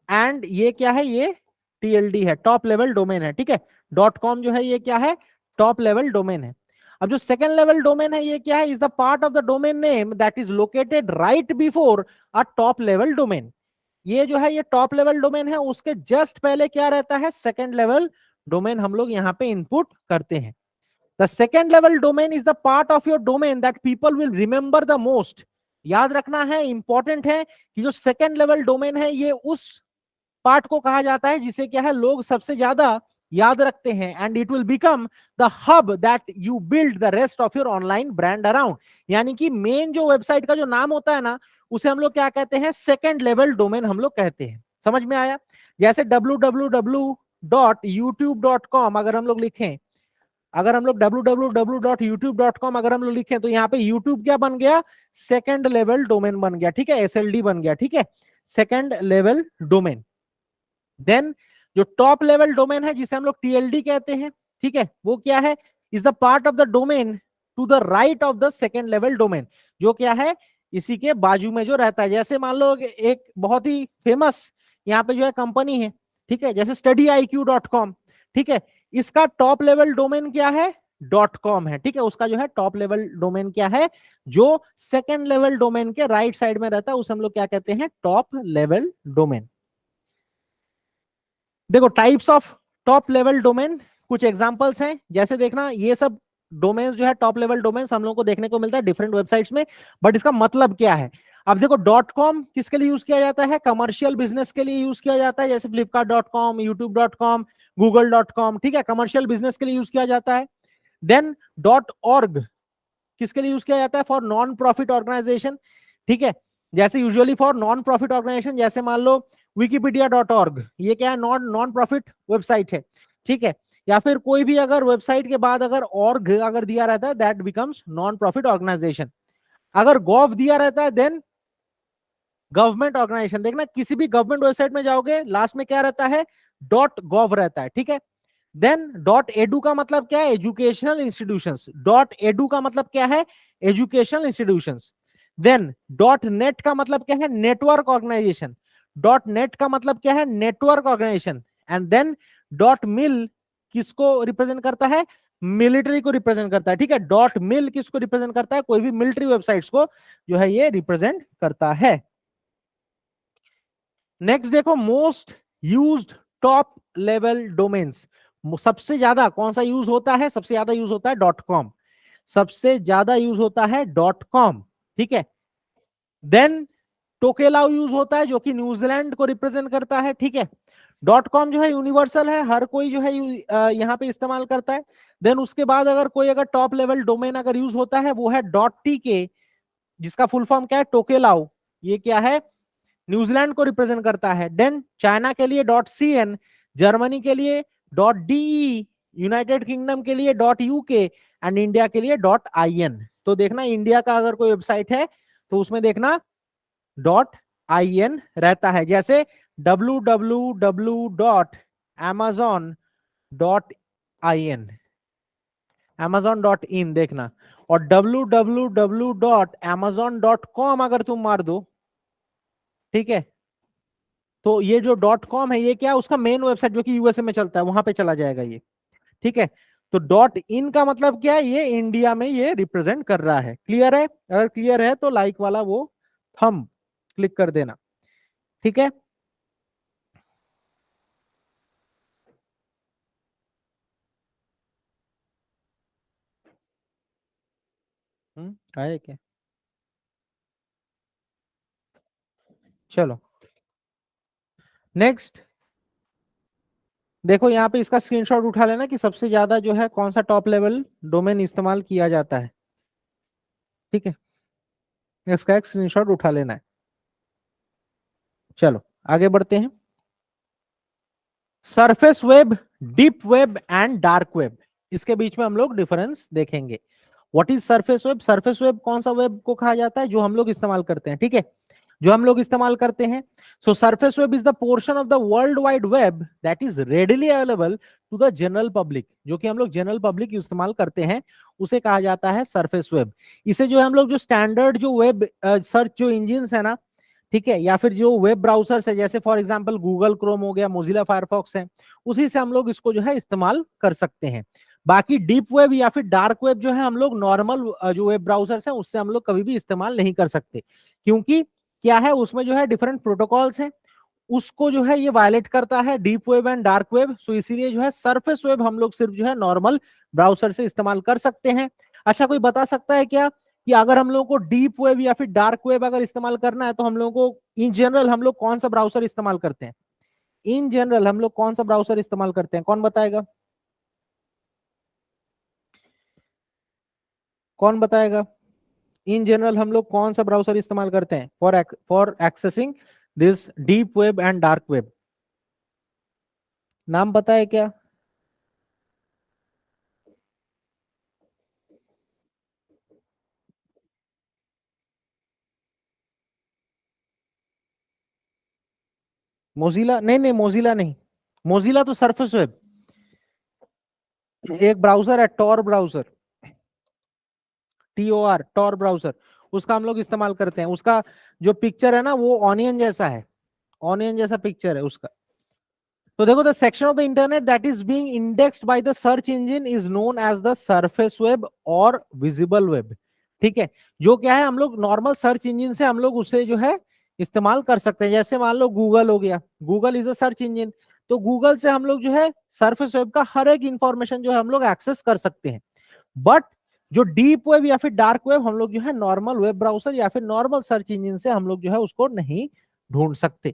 एंड ये क्या है, ये TLD है, टॉप लेवल डोमेन है। ठीक है, .com जो है ये क्या है, टॉप लेवल डोमेन है। अब जो सेकंड लेवल डोमेन है ये क्या है, is the part of the domain name that is located right before a top level domain. ये जो है ये टॉप लेवल डोमेन है, उसके जस्ट पहले क्या रहता है, सेकंड लेवल डोमेन हम लोग यहाँ पे इनपुट करते हैं। The second level domain is the part of your domain that people will remember the most. याद रखना है, इंपॉर्टेंट है कि जो सेकंड लेवल डोमेन है ये उस पार्ट को कहा जाता है जिसे क्या है लोग सबसे ज्यादा याद रखते हैं, and it will become the hub that you build the rest of your online brand around. यानी कि मेन जो वेबसाइट का जो नाम होता है ना, उसे हम लोग क्या कहते हैं, सेकंड लेवल डोमेन हम लोग कहते हैं। समझ में आया? जैसे www.youtube.com अगर हम लोग लिखें, अगर हम लोग www.youtube.com अगर हम लोग लिखें तो यहाँ पे YouTube क्या बन गया, सेकंड लेवल डोमेन बन गया, ठीक है, SLD बन गया, ठीक है, सेकंड लेवल डोमेन। देन जो टॉप लेवल डोमेन है जिसे हम लोग TLD कहते हैं, ठीक है, वो क्या है, is the part of the domain to the right of the second level domain, जो क्या है इसी के बाजू में जो रहता है। जैसे मान लो एक बहुत ही फेमस यहाँ पे जो है कंपनी है, ठीक है, जैसे studiiq.com, ठीक है, इसका टॉप लेवल डोमेन क्या है, .com है, ठीक है, उसका जो है टॉप लेवल डोमेन क्या है, जो सेकंड लेवल डोमेन के राइट साइड में रहता है, उसे हम लोग क्या कहते हैं, टॉप लेवल डोमेन। देखो types of top level domain, कुछ एग्जांपल्स हैं, जैसे देखना ये सब डोमेन्स जो है टॉप लेवल डोमेन्स हम लोगों को देखने को मिलता है डिफरेंट वेबसाइट्स में, बट इसका मतलब क्या है। अब देखो .com किसके लिए यूज किया जाता है, कमर्शियल बिजनेस के लिए यूज किया जाता है, जैसे flipkart.com, youtube.com, google.com, ठीक है, कमर्शियल बिजनेस के लिए यूज किया जाता है। देन .org किसके लिए यूज किया जाता है, फॉर नॉन प्रॉफिट ऑर्गेनाइजेशन, ठीक है, जैसे usually for non profit organisation, जैसे मान लो wikipedia.org, ये क्या है, नॉन प्रॉफिट वेबसाइट है, ठीक है, या फिर कोई भी अगर वेबसाइट के बाद अगर org अगर दिया रहता है that becomes non profit organisation. अगर gov दिया रहता है देन गवर्नमेंट ऑर्गेनाइजेशन। देखना किसी भी गवर्नमेंट वेबसाइट में जाओगे लास्ट में क्या रहता है, .gov रहता है, ठीक है। देन .edu का मतलब क्या है, एजुकेशनल इंस्टीट्यूशंस, .edu का मतलब क्या है, एजुकेशनल इंस्टीट्यूशंस। देन .net का मतलब क्या है, नेटवर्क ऑर्गेनाइजेशन, .net का मतलब क्या है, network organisation. And then .mil किसको रिप्रेजेंट करता है, मिलिट्री को रिप्रेजेंट करता है, ठीक है, .mil किसको रिप्रेजेंट करता है, कोई भी मिलिट्री वेबसाइट्स को जो है ये रिप्रेजेंट करता है। नेक्स्ट देखो most used top level domains, सबसे ज्यादा कौन सा यूज होता है, सबसे ज्यादा यूज होता है .com, सबसे ज्यादा यूज होता है .com, ठीक है। देन टोकेलाउ यूज होता है जो कि न्यूजीलैंड को रिप्रेजेंट करता है, ठीक है। .com जो है यूनिवर्सल है, हर कोई जो है यहाँ पे इस्तेमाल करता है। देन उसके बाद अगर कोई अगर टॉप लेवल डोमेन अगर यूज होता है वो है .tk, जिसका फुल फॉर्म क्या है, टोकेलाउ, ये क्या है, न्यूजीलैंड को रिप्रेजेंट करता है। देन चाइना के लिए .cn, जर्मनी के लिए .de, यूनाइटेड किंगडम के लिए .uk एंड इंडिया के लिए .in। तो देखना इंडिया का अगर कोई वेबसाइट है तो उसमें देखना .in रहता है, जैसे www.amazon.in, amazon.in देखना, और www.amazon.com अगर तुम मार दो, ठीक है, तो ये जो .com है ये क्या है, उसका मेन वेबसाइट जो कि यूएसए में चलता है वहां पे चला जाएगा ये, ठीक है। तो .in का मतलब क्या है, ये इंडिया में ये रिप्रेजेंट कर रहा है। क्लियर है? अगर क्लियर है तो लाइक वाला वो थंब क्लिक कर देना, ठीक है। आए क्या, चलो नेक्स्ट देखो यहाँ पे इसका स्क्रीनशॉट उठा लेना कि सबसे ज्यादा जो है कौन सा टॉप लेवल डोमेन इस्तेमाल किया जाता है, ठीक है, इसका एक स्क्रीनशॉट उठा लेना है। चलो आगे बढ़ते हैं। Surface web, deep web and dark web, इसके बीच में हम लोग डिफरेंस देखेंगे। What is surface web, surface web कौन सा वेब को कहा जाता है, जो हम लोग इस्तेमाल करते हैं, ठीक है, जो हम लोग इस्तेमाल करते हैं। So surface web is the portion of the world wide web that is readily available to the general public, जो कि हम लोग जनरल पब्लिक इस्तेमाल करते हैं उसे कहा जाता है सरफेस वेब। इसे जो है हम लोग जो स्टैंडर्ड जो वेब सर्च जो इंजिन है ना, ठीक है, या फिर जो वेब ब्राउजर्स है, जैसे फॉर एग्जांपल गूगल क्रोम हो गया, मोजिला फायरफॉक्स है, उसी से हम लोग इसको जो है इस्तेमाल कर सकते हैं। बाकी डीप वेब या फिर डार्क वेब जो है हम लोग नॉर्मल जो वेब ब्राउजर्स हैं उससे हम लोग कभी भी इस्तेमाल नहीं कर सकते, क्योंकि क्या है उसमें जो है डिफरेंट प्रोटोकॉल्स हैं, उसको जो है ये वायलेट करता है, deep web and dark web. So इसीलिए जो है सरफेस वेब हम लोग सिर्फ जो है नॉर्मल ब्राउजर से इस्तेमाल कर सकते हैं। अच्छा, कोई बता सकता है क्या कि अगर हम लोग को डीप वेब या फिर डार्क वेब अगर इस्तेमाल करना है तो हम लोग को इन जनरल हम लोग कौन सा ब्राउजर इस्तेमाल करते हैं? इन जनरल हम लोग कौन सा ब्राउजर इस्तेमाल करते हैं, कौन बताएगा? कौन बताएगा? इन जनरल हम लोग कौन सा ब्राउजर इस्तेमाल करते हैं for accessing this deep web and dark web? नाम पता है क्या? मोजिला? नहीं नहीं, मोजिला नहीं, मोजिला तो सरफेस वेब। एक ब्राउजर है Tor browser, TOR, Tor browser, उसका हम लोग इस्तेमाल करते हैं। उसका जो पिक्चर है ना वो ऑनियन जैसा है, ऑनियन जैसा पिक्चर है उसका। तो देखो, the section of the internet that is being indexed by the search engine is known as the surface web और विजिबल वेब। ठीक है, जो क्या है हम लोग नॉर्मल सर्च इंजन से हम लोग उसे जो है इस्तेमाल कर सकते हैं। जैसे मान लो गूगल हो गया, Google is a search engine, तो गूगल से हम लोग जो है सरफेस वेब का हर एक इंफॉर्मेशन जो है हम लोग एक्सेस कर सकते हैं। बट जो डीप वेब या फिर डार्क वेब हम लोग जो है नॉर्मल वेब ब्राउजर या फिर नॉर्मल सर्च इंजन से हम लोग जो है उसको नहीं ढूंढ सकते।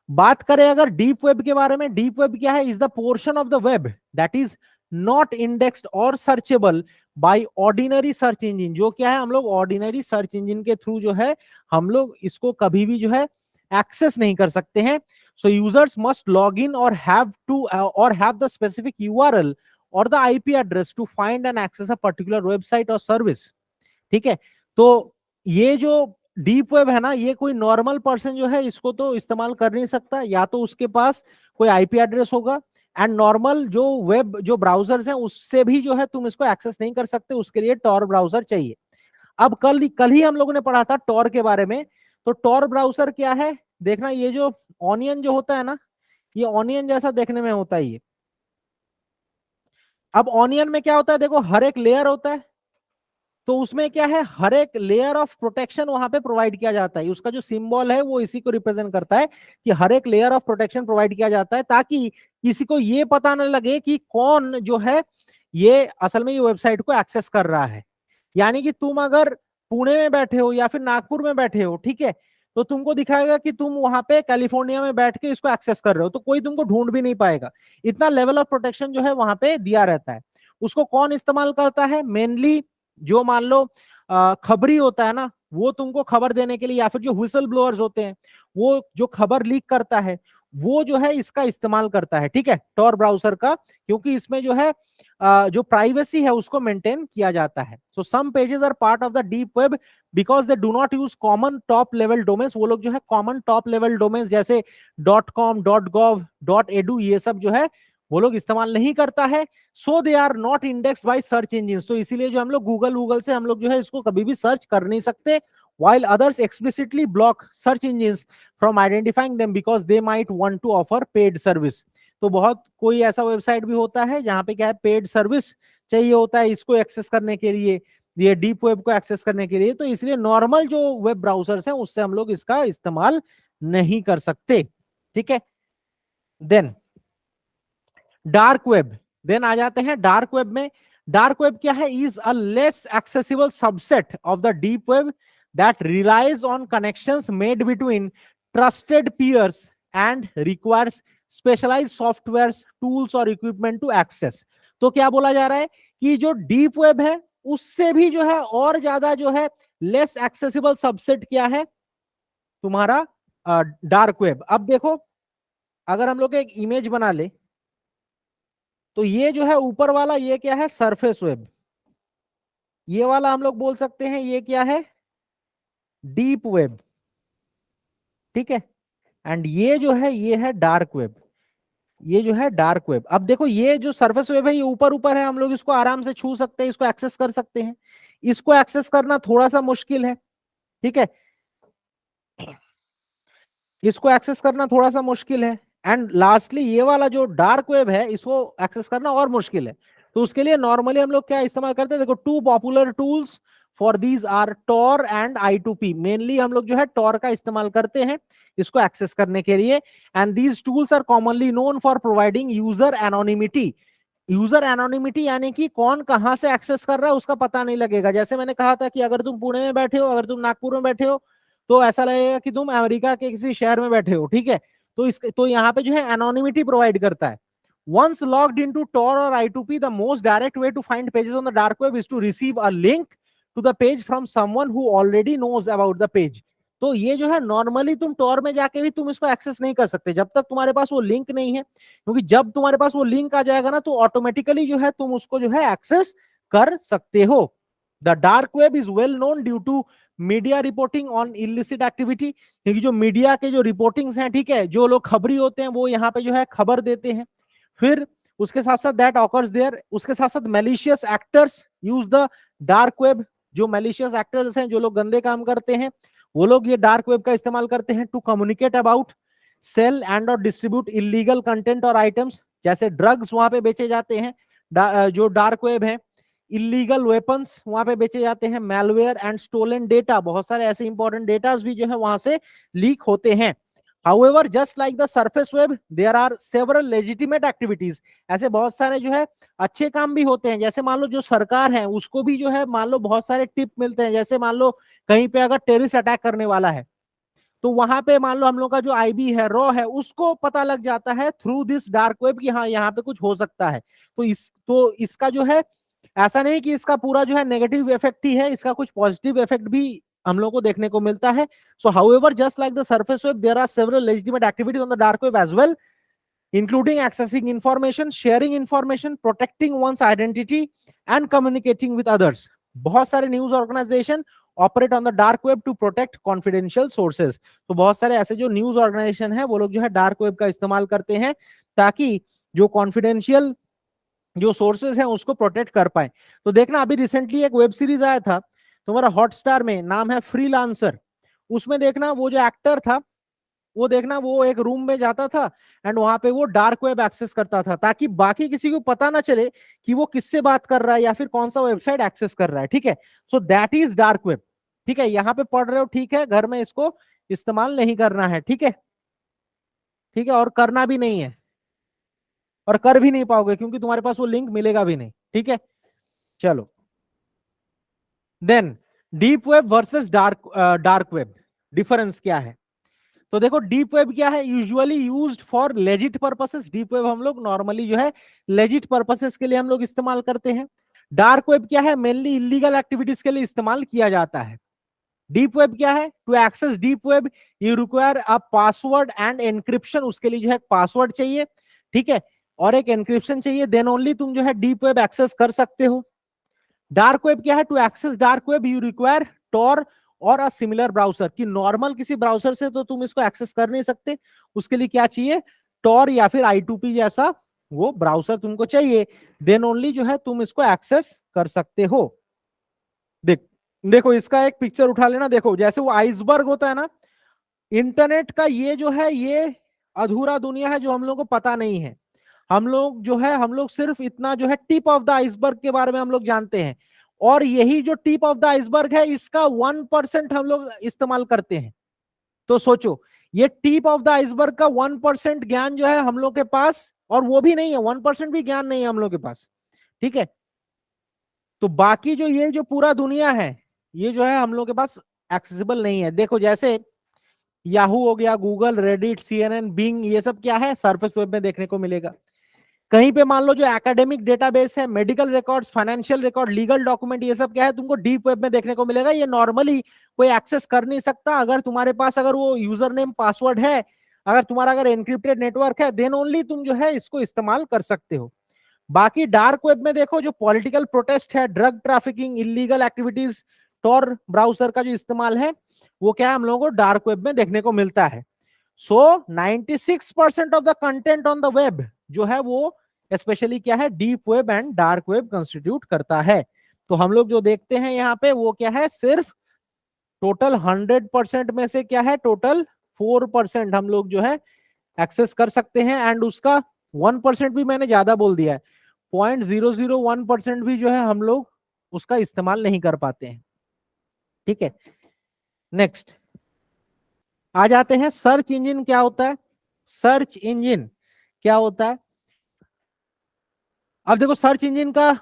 बात करें अगर डीप वेब के बारे में, डीप वेब क्या है? Is the portion of the web that is not indexed or searchable by ordinary search engine. जो क्या है हम लोग ऑर्डिनरी सर्च इंजन के थ्रू जो है हम लोग इसको कभी भी जो है एक्सेस नहीं कर सकते हैं। So users must log in और हैव द स्पेसिफिक यूआरएल और the IP address to find and access a particular website और सर्विस। ठीक है, तो ये जो डीप वेब है ना, ये कोई नॉर्मल पर्सन जो है इसको तो इस्तेमाल कर नहीं सकता, या तो उसके पास कोई आईपी एड्रेस होगा, एंड नॉर्मल जो वेब जो ब्राउजर्स हैं उससे भी जो है तुम इसको एक्सेस नहीं कर सकते, उसके लिए टॉर ब्राउजर चाहिए। अब कल कल ही हम लोगों ने पढ़ा था टॉर के बारे में। तो टॉर ब्राउजर क्या है? देखना, ये जो ऑनियन जो होता है ना, ये ऑनियन जैसा देखने में होता है ये। अब ऑनियन में क्या होता है, देखो हर एक लेयर होता है, तो उसमें क्या है हर एक लेयर ऑफ प्रोटेक्शन वहां पे प्रोवाइड किया जाता है। उसका जो सिंबल है वो इसी को रिप्रेजेंट करता है कि हर एक लेयर ऑफ प्रोटेक्शन प्रोवाइड किया जाता है, ताकि किसी को ये पता न लगे कि कौन जो है ये असल में ये वेबसाइट को एक्सेस कर रहा है। यानी कि तुम अगर पुणे में बैठे हो या फिर नागपुर में बैठे हो, ठीक है, तो तुमको दिखाएगा कि तुम वहां पे कैलिफोर्निया में बैठ के इसको एक्सेस कर रहे हो, तो कोई तुमको ढूंढ भी नहीं पाएगा। इतना लेवल ऑफ प्रोटेक्शन जो है वहां पे दिया रहता है। उसको कौन इस्तेमाल करता है? मेनली जो मान लो खबरी होता है ना, वो तुमको खबर देने के लिए, या फिर जो व्हिसल ब्लोअर्स होते हैं वो जो खबर लीक करता है वो जो है इसका इस्तेमाल करता है। ठीक है, टॉर ब्राउजर का, क्योंकि इसमें जो है जो प्राइवेसी है उसको मेंटेन किया जाता है। So some pages are part of the deep web because they do not use common top level domains. वो लोग जो है कॉमन टॉप लेवल डोमेन्स जैसे .com, .gov, .edu, ये सब जो है वो लोग इस्तेमाल नहीं करता है। So they are not indexed by search engine. तो इसीलिए जो हम लोग गूगल से हम लोग जो है इसको कभी भी सर्च कर नहीं सकते, while others explicitly block search engines from identifying them because they might want to offer paid service। तो बहुत कोई ऐसा वेबसाइट भी होता है जहां पे क्या है पेड सर्विस चाहिए होता है इसको एक्सेस करने के लिए, ये डीप वेब को एक्सेस करने के लिए। तो इसलिए नॉर्मल जो वेब ब्राउजर्स हैं उससे हम लोग इसका इस्तेमाल नहीं कर सकते। ठीक है, देन डार्क वेब। देन आ जाते हैं डार्क वेब में। डार्क वेब क्या है? Is a less accessible subset of the deep web that relies on connections made between trusted peers and requires specialised software tools और इक्विपमेंट टू एक्सेस। तो क्या बोला जा रहा है कि जो डीप वेब है उससे भी जो है और ज्यादा जो है लेस एक्सेसिबल सबसेट क्या है तुम्हारा? Dark web. अब देखो, अगर हम लोग एक इमेज बना ले तो ये जो है ऊपर वाला ये क्या है? Surface web. ये वाला हम लोग बोल सकते हैं ये क्या है? Deep web. ठीक है, एंड ये जो है ये है डार्क वेब। ये जो है डार्क वेब। अब देखो ये जो सरफेस वेब है ये ऊपर ऊपर है, हम लोग इसको आराम से छू सकते हैं, इसको एक्सेस कर सकते हैं। इसको एक्सेस करना थोड़ा सा मुश्किल है। ठीक है, इसको एक्सेस करना थोड़ा सा मुश्किल है। एंड लास्टली ये वाला जो डार्क वेब है इसको एक्सेस करना और मुश्किल है। तो उसके लिए नॉर्मली हम लोग क्या इस्तेमाल करते हैं, देखो two popular tools for these are Tor and I2P। Mainly हम लोग जो है टॉर का इस्तेमाल करते हैं इसको एक्सेस करने के लिए, and these tools are commonly known for providing user anonymity. User anonymity यानी कि कौन कहां से एक्सेस कर रहा है उसका पता नहीं लगेगा। जैसे मैंने कहा था कि अगर तुम पुणे में बैठे हो, अगर तुम नागपुर में बैठे हो, तो ऐसा लगेगा कि तुम अमेरिका के किसी शहर में बैठे हो, ठीक है। तो यहाँ पे जो है एनोनिमिटी प्रोवाइड करता है। Once logged into Tor or I2P, the most direct way to find pages on the dark web is to receive a link to the page from someone who already knows about the page। तो ये जो है normally तुम Tor में जाके भी तुम इसको एक्सेस नहीं कर सकते जब तक तुम्हारे पास वो लिंक नहीं है, क्योंकि जब तुम्हारे पास वो लिंक आ जाएगा ना तो ऑटोमेटिकली जो है तुम उसको जो है एक्सेस कर सकते हो। The dark web is well known due to media reporting on illicit activity, क्योंकि जो मीडिया के जो रिपोर्टिंग्स हैं, ठीक है, जो लोग खबरी होते हैं वो यहाँ पे जो है खबर देते हैं। फिर उसके साथ साथ दैट ऑकर्स देयर, उसके साथ साथ malicious actors use the dark web. जो मैलिशियस एक्टर्स हैं, जो लोग गंदे काम करते हैं, वो लोग ये डार्क वेब का इस्तेमाल करते हैं to communicate about, sell and और डिस्ट्रीब्यूट इलीगल कंटेंट और आइटम्स। जैसे ड्रग्स वहां पे बेचे जाते हैं, जो डार्क वेब है। इलीगल वेपन्स वहां पे बेचे जाते हैं, मैलवेयर एंड स्टोलन डेटा, बहुत सारे ऐसे इंपॉर्टेंट डेटास भी जो है वहां से लीक होते हैं। However, just like the surface web, there are several legitimate activities। ऐसे बहुत सारे जो है अच्छे काम भी होते हैं। जैसे मान लो जो सरकार है उसको भी जो है मान लो बहुत सारे टिप मिलते हैं। जैसे मान लो कहीं पे अगर टेररिस्ट अटैक करने वाला है तो वहां पे मान लो हम लोग का जो IB है, रॉ है, उसको पता लग जाता है थ्रू दिस डार्क वेब कि हाँ यहाँ पे कुछ हो सकता है। तो इसका जो है ऐसा नहीं कि इसका पूरा जो है नेगेटिव इफेक्ट ही है, इसका कुछ पॉजिटिव इफेक्ट भी हम लोग को देखने को मिलता है। So however just like the surface web there are several legitimate activities on the dark web as well, including accessing information, sharing information, protecting one's identity and communicating with others। बहुत सारे news organisation operate on the dark web to protect confidential sources. तो बहुत सारे ऐसे जो news organisation है वो लोग जो है डार्क वेब का इस्तेमाल करते हैं ताकि जो कॉन्फिडेंशियल जो सोर्सेज हैं उसको प्रोटेक्ट कर पाए। तो देखना अभी रिसेंटली एक वेब सीरीज आया था तुम्हारा हॉटस्टार में, नाम है फ्रीलांसर। उसमें देखना वो जो एक्टर था वो देखना वो एक रूम में जाता था एंड वहां पे वो डार्क वेब एक्सेस करता था ताकि बाकी किसी को पता ना चले कि वो किससे बात कर रहा है या फिर कौन सा वेबसाइट एक्सेस कर रहा है, ठीक है। So that is dark web, ठीक है। यहाँ पे पढ़ रहे हो, ठीक है, घर में इसको इस्तेमाल नहीं करना है, ठीक है, ठीक है, और करना भी नहीं है और कर भी नहीं पाओगे क्योंकि तुम्हारे पास वो लिंक मिलेगा भी नहीं, ठीक है। चलो then deep web versus dark web, difference क्या है। तो देखो डीप वेब क्या है, usually used for legit purposes. Deep web हम लोग नॉर्मली जो है लेजिट पर्पसेस के लिए हम लोग इस्तेमाल करते हैं। डार्क वेब क्या है, मेनली इलीगल एक्टिविटीज के लिए इस्तेमाल किया जाता है। डीप वेब क्या है, to access deep web you require a password and encryption. उसके लिए जो है पासवर्ड चाहिए, ठीक है, और एक एनक्रिप्शन चाहिए, देन ओनली तुम जो है डीप वेब एक्सेस कर सकते हो। डार्क वेब क्या है, to access dark web you require Tor और अ सिमिलर ब्राउजर। कि नॉर्मल किसी ब्राउजर से तो तुम इसको एक्सेस कर नहीं सकते, उसके लिए क्या चाहिए, टॉर या फिर I2P जैसा वो ब्राउजर तुमको चाहिए, देन ओनली जो है तुम इसको एक्सेस कर सकते हो। देखो इसका एक पिक्चर उठा लेना, देखो जैसे वो आइसबर्ग होता है ना, इंटरनेट का ये जो है ये अधूरा दुनिया है जो हम लोग को पता नहीं है। हम लोग जो है हम लोग सिर्फ इतना जो है टिप ऑफ द आइसबर्ग के बारे में हम लोग जानते हैं, और यही जो टिप ऑफ द आइसबर्ग है इसका 1% हम लोग इस्तेमाल करते हैं। तो सोचो ये टिप ऑफ द आइसबर्ग का 1% ज्ञान जो है हम लोग के पास, और वो भी नहीं है, 1% भी ज्ञान नहीं है हम लोग के पास, ठीक है। तो बाकी जो ये जो पूरा दुनिया है ये जो है हम लोग के पास एक्सेसिबल नहीं है। देखो जैसे याहू हो गया, गूगल, रेडिट, CNN, बिंग, ये सब क्या है सरफेस वेब में देखने को मिलेगा। कहीं पे मान लो जो एकेडमिक डेटाबेस है, medical records, financial record, legal document, ये सब क्या है तुमको डीप वेब में देखने को मिलेगा। ये नॉर्मली कोई एक्सेस कर नहीं सकता। अगर तुम्हारे पास अगर वो यूजर नेम पासवर्ड है, अगर तुम्हारा अगर एनक्रिप्टेड नेटवर्क है, देन ओनली तुम जो है इसको इस्तेमाल कर सकते हो। बाकी डार्क वेब में देखो जो पॉलिटिकल प्रोटेस्ट है, drug trafficking, illegal activities, Tor browser का जो इस्तेमाल है वो क्या है हम लोगों को डार्क वेब में देखने को मिलता है। सो 96% of the content on the web जो है वो स्पेशली क्या है deep web and dark web constitute करता है। तो हम लोग जो देखते हैं यहाँ पे वो क्या है, सिर्फ टोटल 100% में से क्या है टोटल 4% हम लोग जो है एक्सेस कर सकते हैं, एंड उसका 1% भी मैंने ज्यादा बोल दिया है। 0.001% भी जो है हम लोग उसका इस्तेमाल नहीं कर पाते हैं। ठीक है, नेक्स्ट आ जाते हैं सर्च इंजन क्या होता है। सर्च इंजन क्या होता है, अब देखो सर्च इंजन का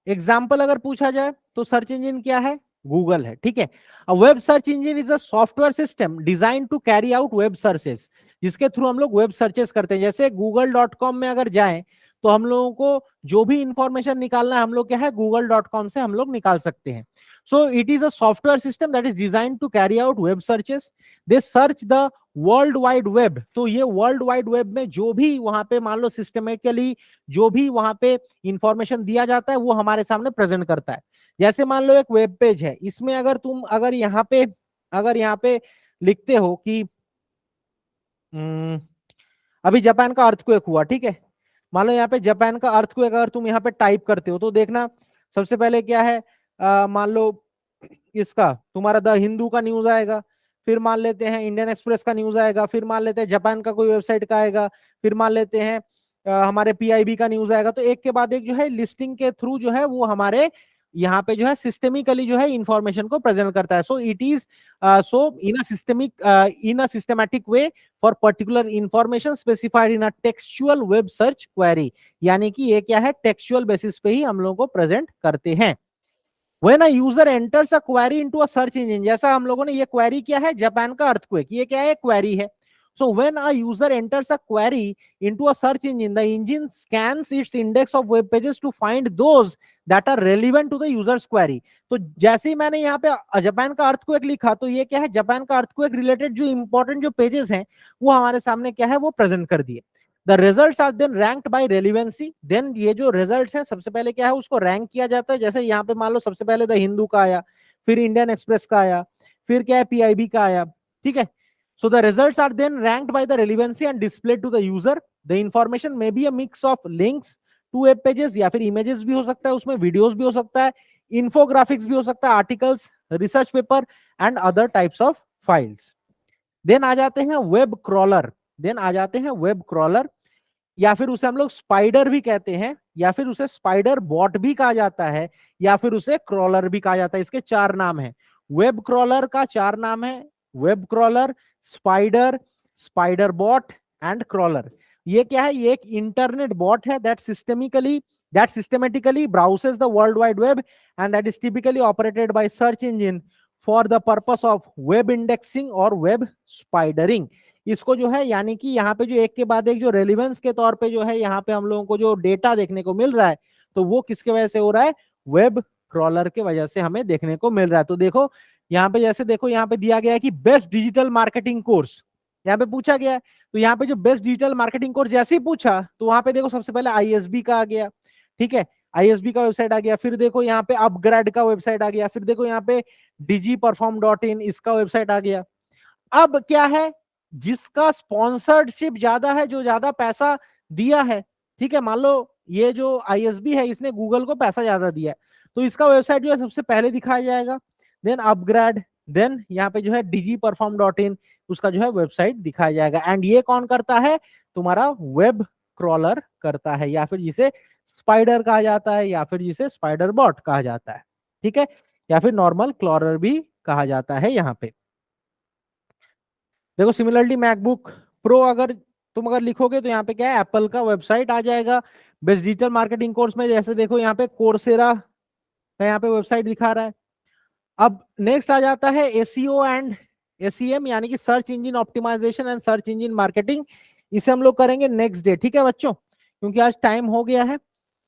एग्जाम्पल अगर पूछा जाए तो सर्च इंजन क्या है, गूगल है। ठीक है, web search engine is a software system design to carry out web searches, जिसके थ्रू हम लोग वेब सर्चेस करते हैं। जैसे google.com में अगर जाएं तो हम लोगों को जो भी इंफॉर्मेशन निकालना है हम लोग क्या है google.com से हम लोग निकाल सकते हैं। So it is a software system that is design to carry out web searches, they search the world wide web. तो ये वर्ल्ड वाइड वेब में जो भी वहां पे मान लो सिस्टमेटिकली जो भी वहां पे इंफॉर्मेशन दिया जाता है वो हमारे सामने प्रेजेंट करता है। जैसे मान लो एक वेब पेज है, इसमें अगर तुम अगर यहाँ पे लिखते हो कि अभी जापान का अर्थक्वेक हुआ, ठीक है, मान लो यहाँ पे जापान का अर्थक्वेक अगर तुम यहाँ पे टाइप करते हो तो देखना सबसे पहले क्या है, मान लो इसका तुम्हारा द हिंदू का न्यूज आएगा, फिर मान लेते हैं इंडियन एक्सप्रेस का न्यूज आएगा, फिर मान लेते हैं जापान का कोई वेबसाइट का आएगा, फिर मान लेते हैं हमारे पीआईबी का न्यूज आएगा। तो एक के बाद एक जो है लिस्टिंग के थ्रू जो है वो हमारे यहाँ पे जो है सिस्टेमिकली जो है इंफॉर्मेशन को प्रेजेंट करता है। सो it is so in a systematic way for particular information specified in a textual web search query, यानी कि ये क्या है टेक्सचुअल बेसिस पे ही हम लोगों को प्रेजेंट करते हैं। When a user enters a query into a search engine, जैसा हम लोगों ने ये क्वेरी किया है जापान का अर्थक्वेक, ये क्या है क्वेरी है। So when a user enters a query into a search engine, the engine scans its index of web pages to find those that are relevant to the user's query. तो जैसे ही मैंने यहाँ पे Japan का earthquake लिखा तो ये क्या है जापान का अर्थक्वेक रिलेटेड जो इंपॉर्टेंट जो पेजेस हैं वो हमारे सामने क्या है वो प्रेजेंट कर दिए। The results are then ranked by relevancy, then ये जो रिजल्ट्स हैं सबसे पहले क्या है उसको रैंक किया जाता है। जैसे यहाँ पे मान लो सबसे पहले द हिंदू का आया, फिर इंडियन एक्सप्रेस का आया, फिर क्या है पीआईबी का आया। ठीक है, so the results are then ranked by the relevancy and displayed to the user. The information may be a mix of links to web pages, या फिर images भी हो सकता है उसमें, वीडियोस भी हो सकता है, infographics भी हो सकता है, articles, research paper and other types of files. Then आ जाते हैं वेब क्रॉलर, देन आ जाते हैं वेब क्रॉलर, या फिर उसे हम लोग स्पाइडर भी कहते हैं, या फिर उसे स्पाइडर बॉट भी कहा जाता है, या फिर उसे क्रॉलर भी कहा जाता है। इसके चार नाम है, वेब क्रॉलर का चार नाम है, web crawler, spider, spider bot and crawler. ये क्या है, ये एक इंटरनेट बॉट है that systematically browses the world wide web and that is typically operated by search engine for the purpose of web indexing or web spidering। इसको जो है यानी कि यहाँ पे जो एक के बाद एक जो रेलिवेंस के तौर पे जो है यहाँ पे हम लोगों को जो डेटा देखने को मिल रहा है तो वो किसके वजह से हो रहा है, वेब क्रॉलर के वजह से हमें देखने को मिल रहा है। तो देखो यहाँ पे जैसे देखो यहाँ पे दिया गया है कि बेस्ट डिजिटल मार्केटिंग कोर्स यहाँ पे पूछा गया है, तो यहाँ पे जो बेस्ट डिजिटल मार्केटिंग कोर्स जैसे ही पूछा तो वहां पे देखो सबसे पहले आईएसबी का आ गया। ठीक है, आईएसबी का वेबसाइट आ गया, फिर देखो यहाँ पे अपग्रेड का वेबसाइट आ गया, फिर देखो यहाँ पे digiperform.in इसका वेबसाइट आ गया। अब क्या है, जिसका स्पॉन्सरशिप ज्यादा है, जो ज्यादा पैसा दिया है, ठीक है, मान लो ये जो आईएसबी है इसने गूगल को पैसा ज्यादा दिया है तो इसका वेबसाइट जो है सबसे पहले दिखाया जाएगा, देन अपग्रेड, देन यहाँ पे जो है digiperform.in उसका जो है वेबसाइट दिखाया जाएगा। एंड ये कौन करता है, तुम्हारा वेब क्रॉलर करता है, या फिर जिसे स्पाइडर कहा जाता है, या फिर जिसे स्पाइडर बॉट कहा जाता है। ठीक है, या फिर नॉर्मल क्रॉलर भी कहा जाता है यहाँ पे। देखो सिमिलरली मैकबुक प्रो तुम अगर लिखोगे तो यहाँ पे क्या है एप्पल का वेबसाइट आ जाएगा बेस्ट डिजिटल मार्केटिंग कोर्स में। जैसे देखो यहाँ पे कोर्सेरा का यहाँ पे वेबसाइट दिखा रहा है। अब नेक्स्ट आ जाता है एसईओ एंड एसईएम, यानी कि search engine optimisation and search engine marketing. इसे हम लोग करेंगे नेक्स्ट डे। ठीक है बच्चों, क्योंकि आज टाइम हो गया है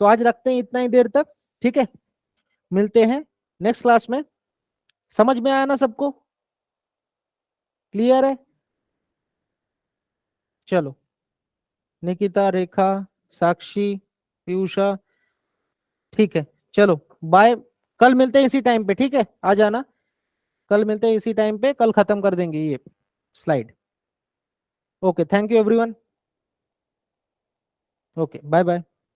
तो आज रखते हैं इतना ही देर तक। ठीक है, मिलते हैं नेक्स्ट क्लास में। समझ में आया ना सबको, क्लियर है? चलो, निकिता, रेखा, साक्षी, पीयूषा, ठीक है, चलो बाय। कल मिलते हैं इसी टाइम पे, ठीक है, आ जाना। कल मिलते हैं इसी टाइम पे, कल खत्म कर देंगे ये slide. Okay, thank you everyone. Okay, bye bye.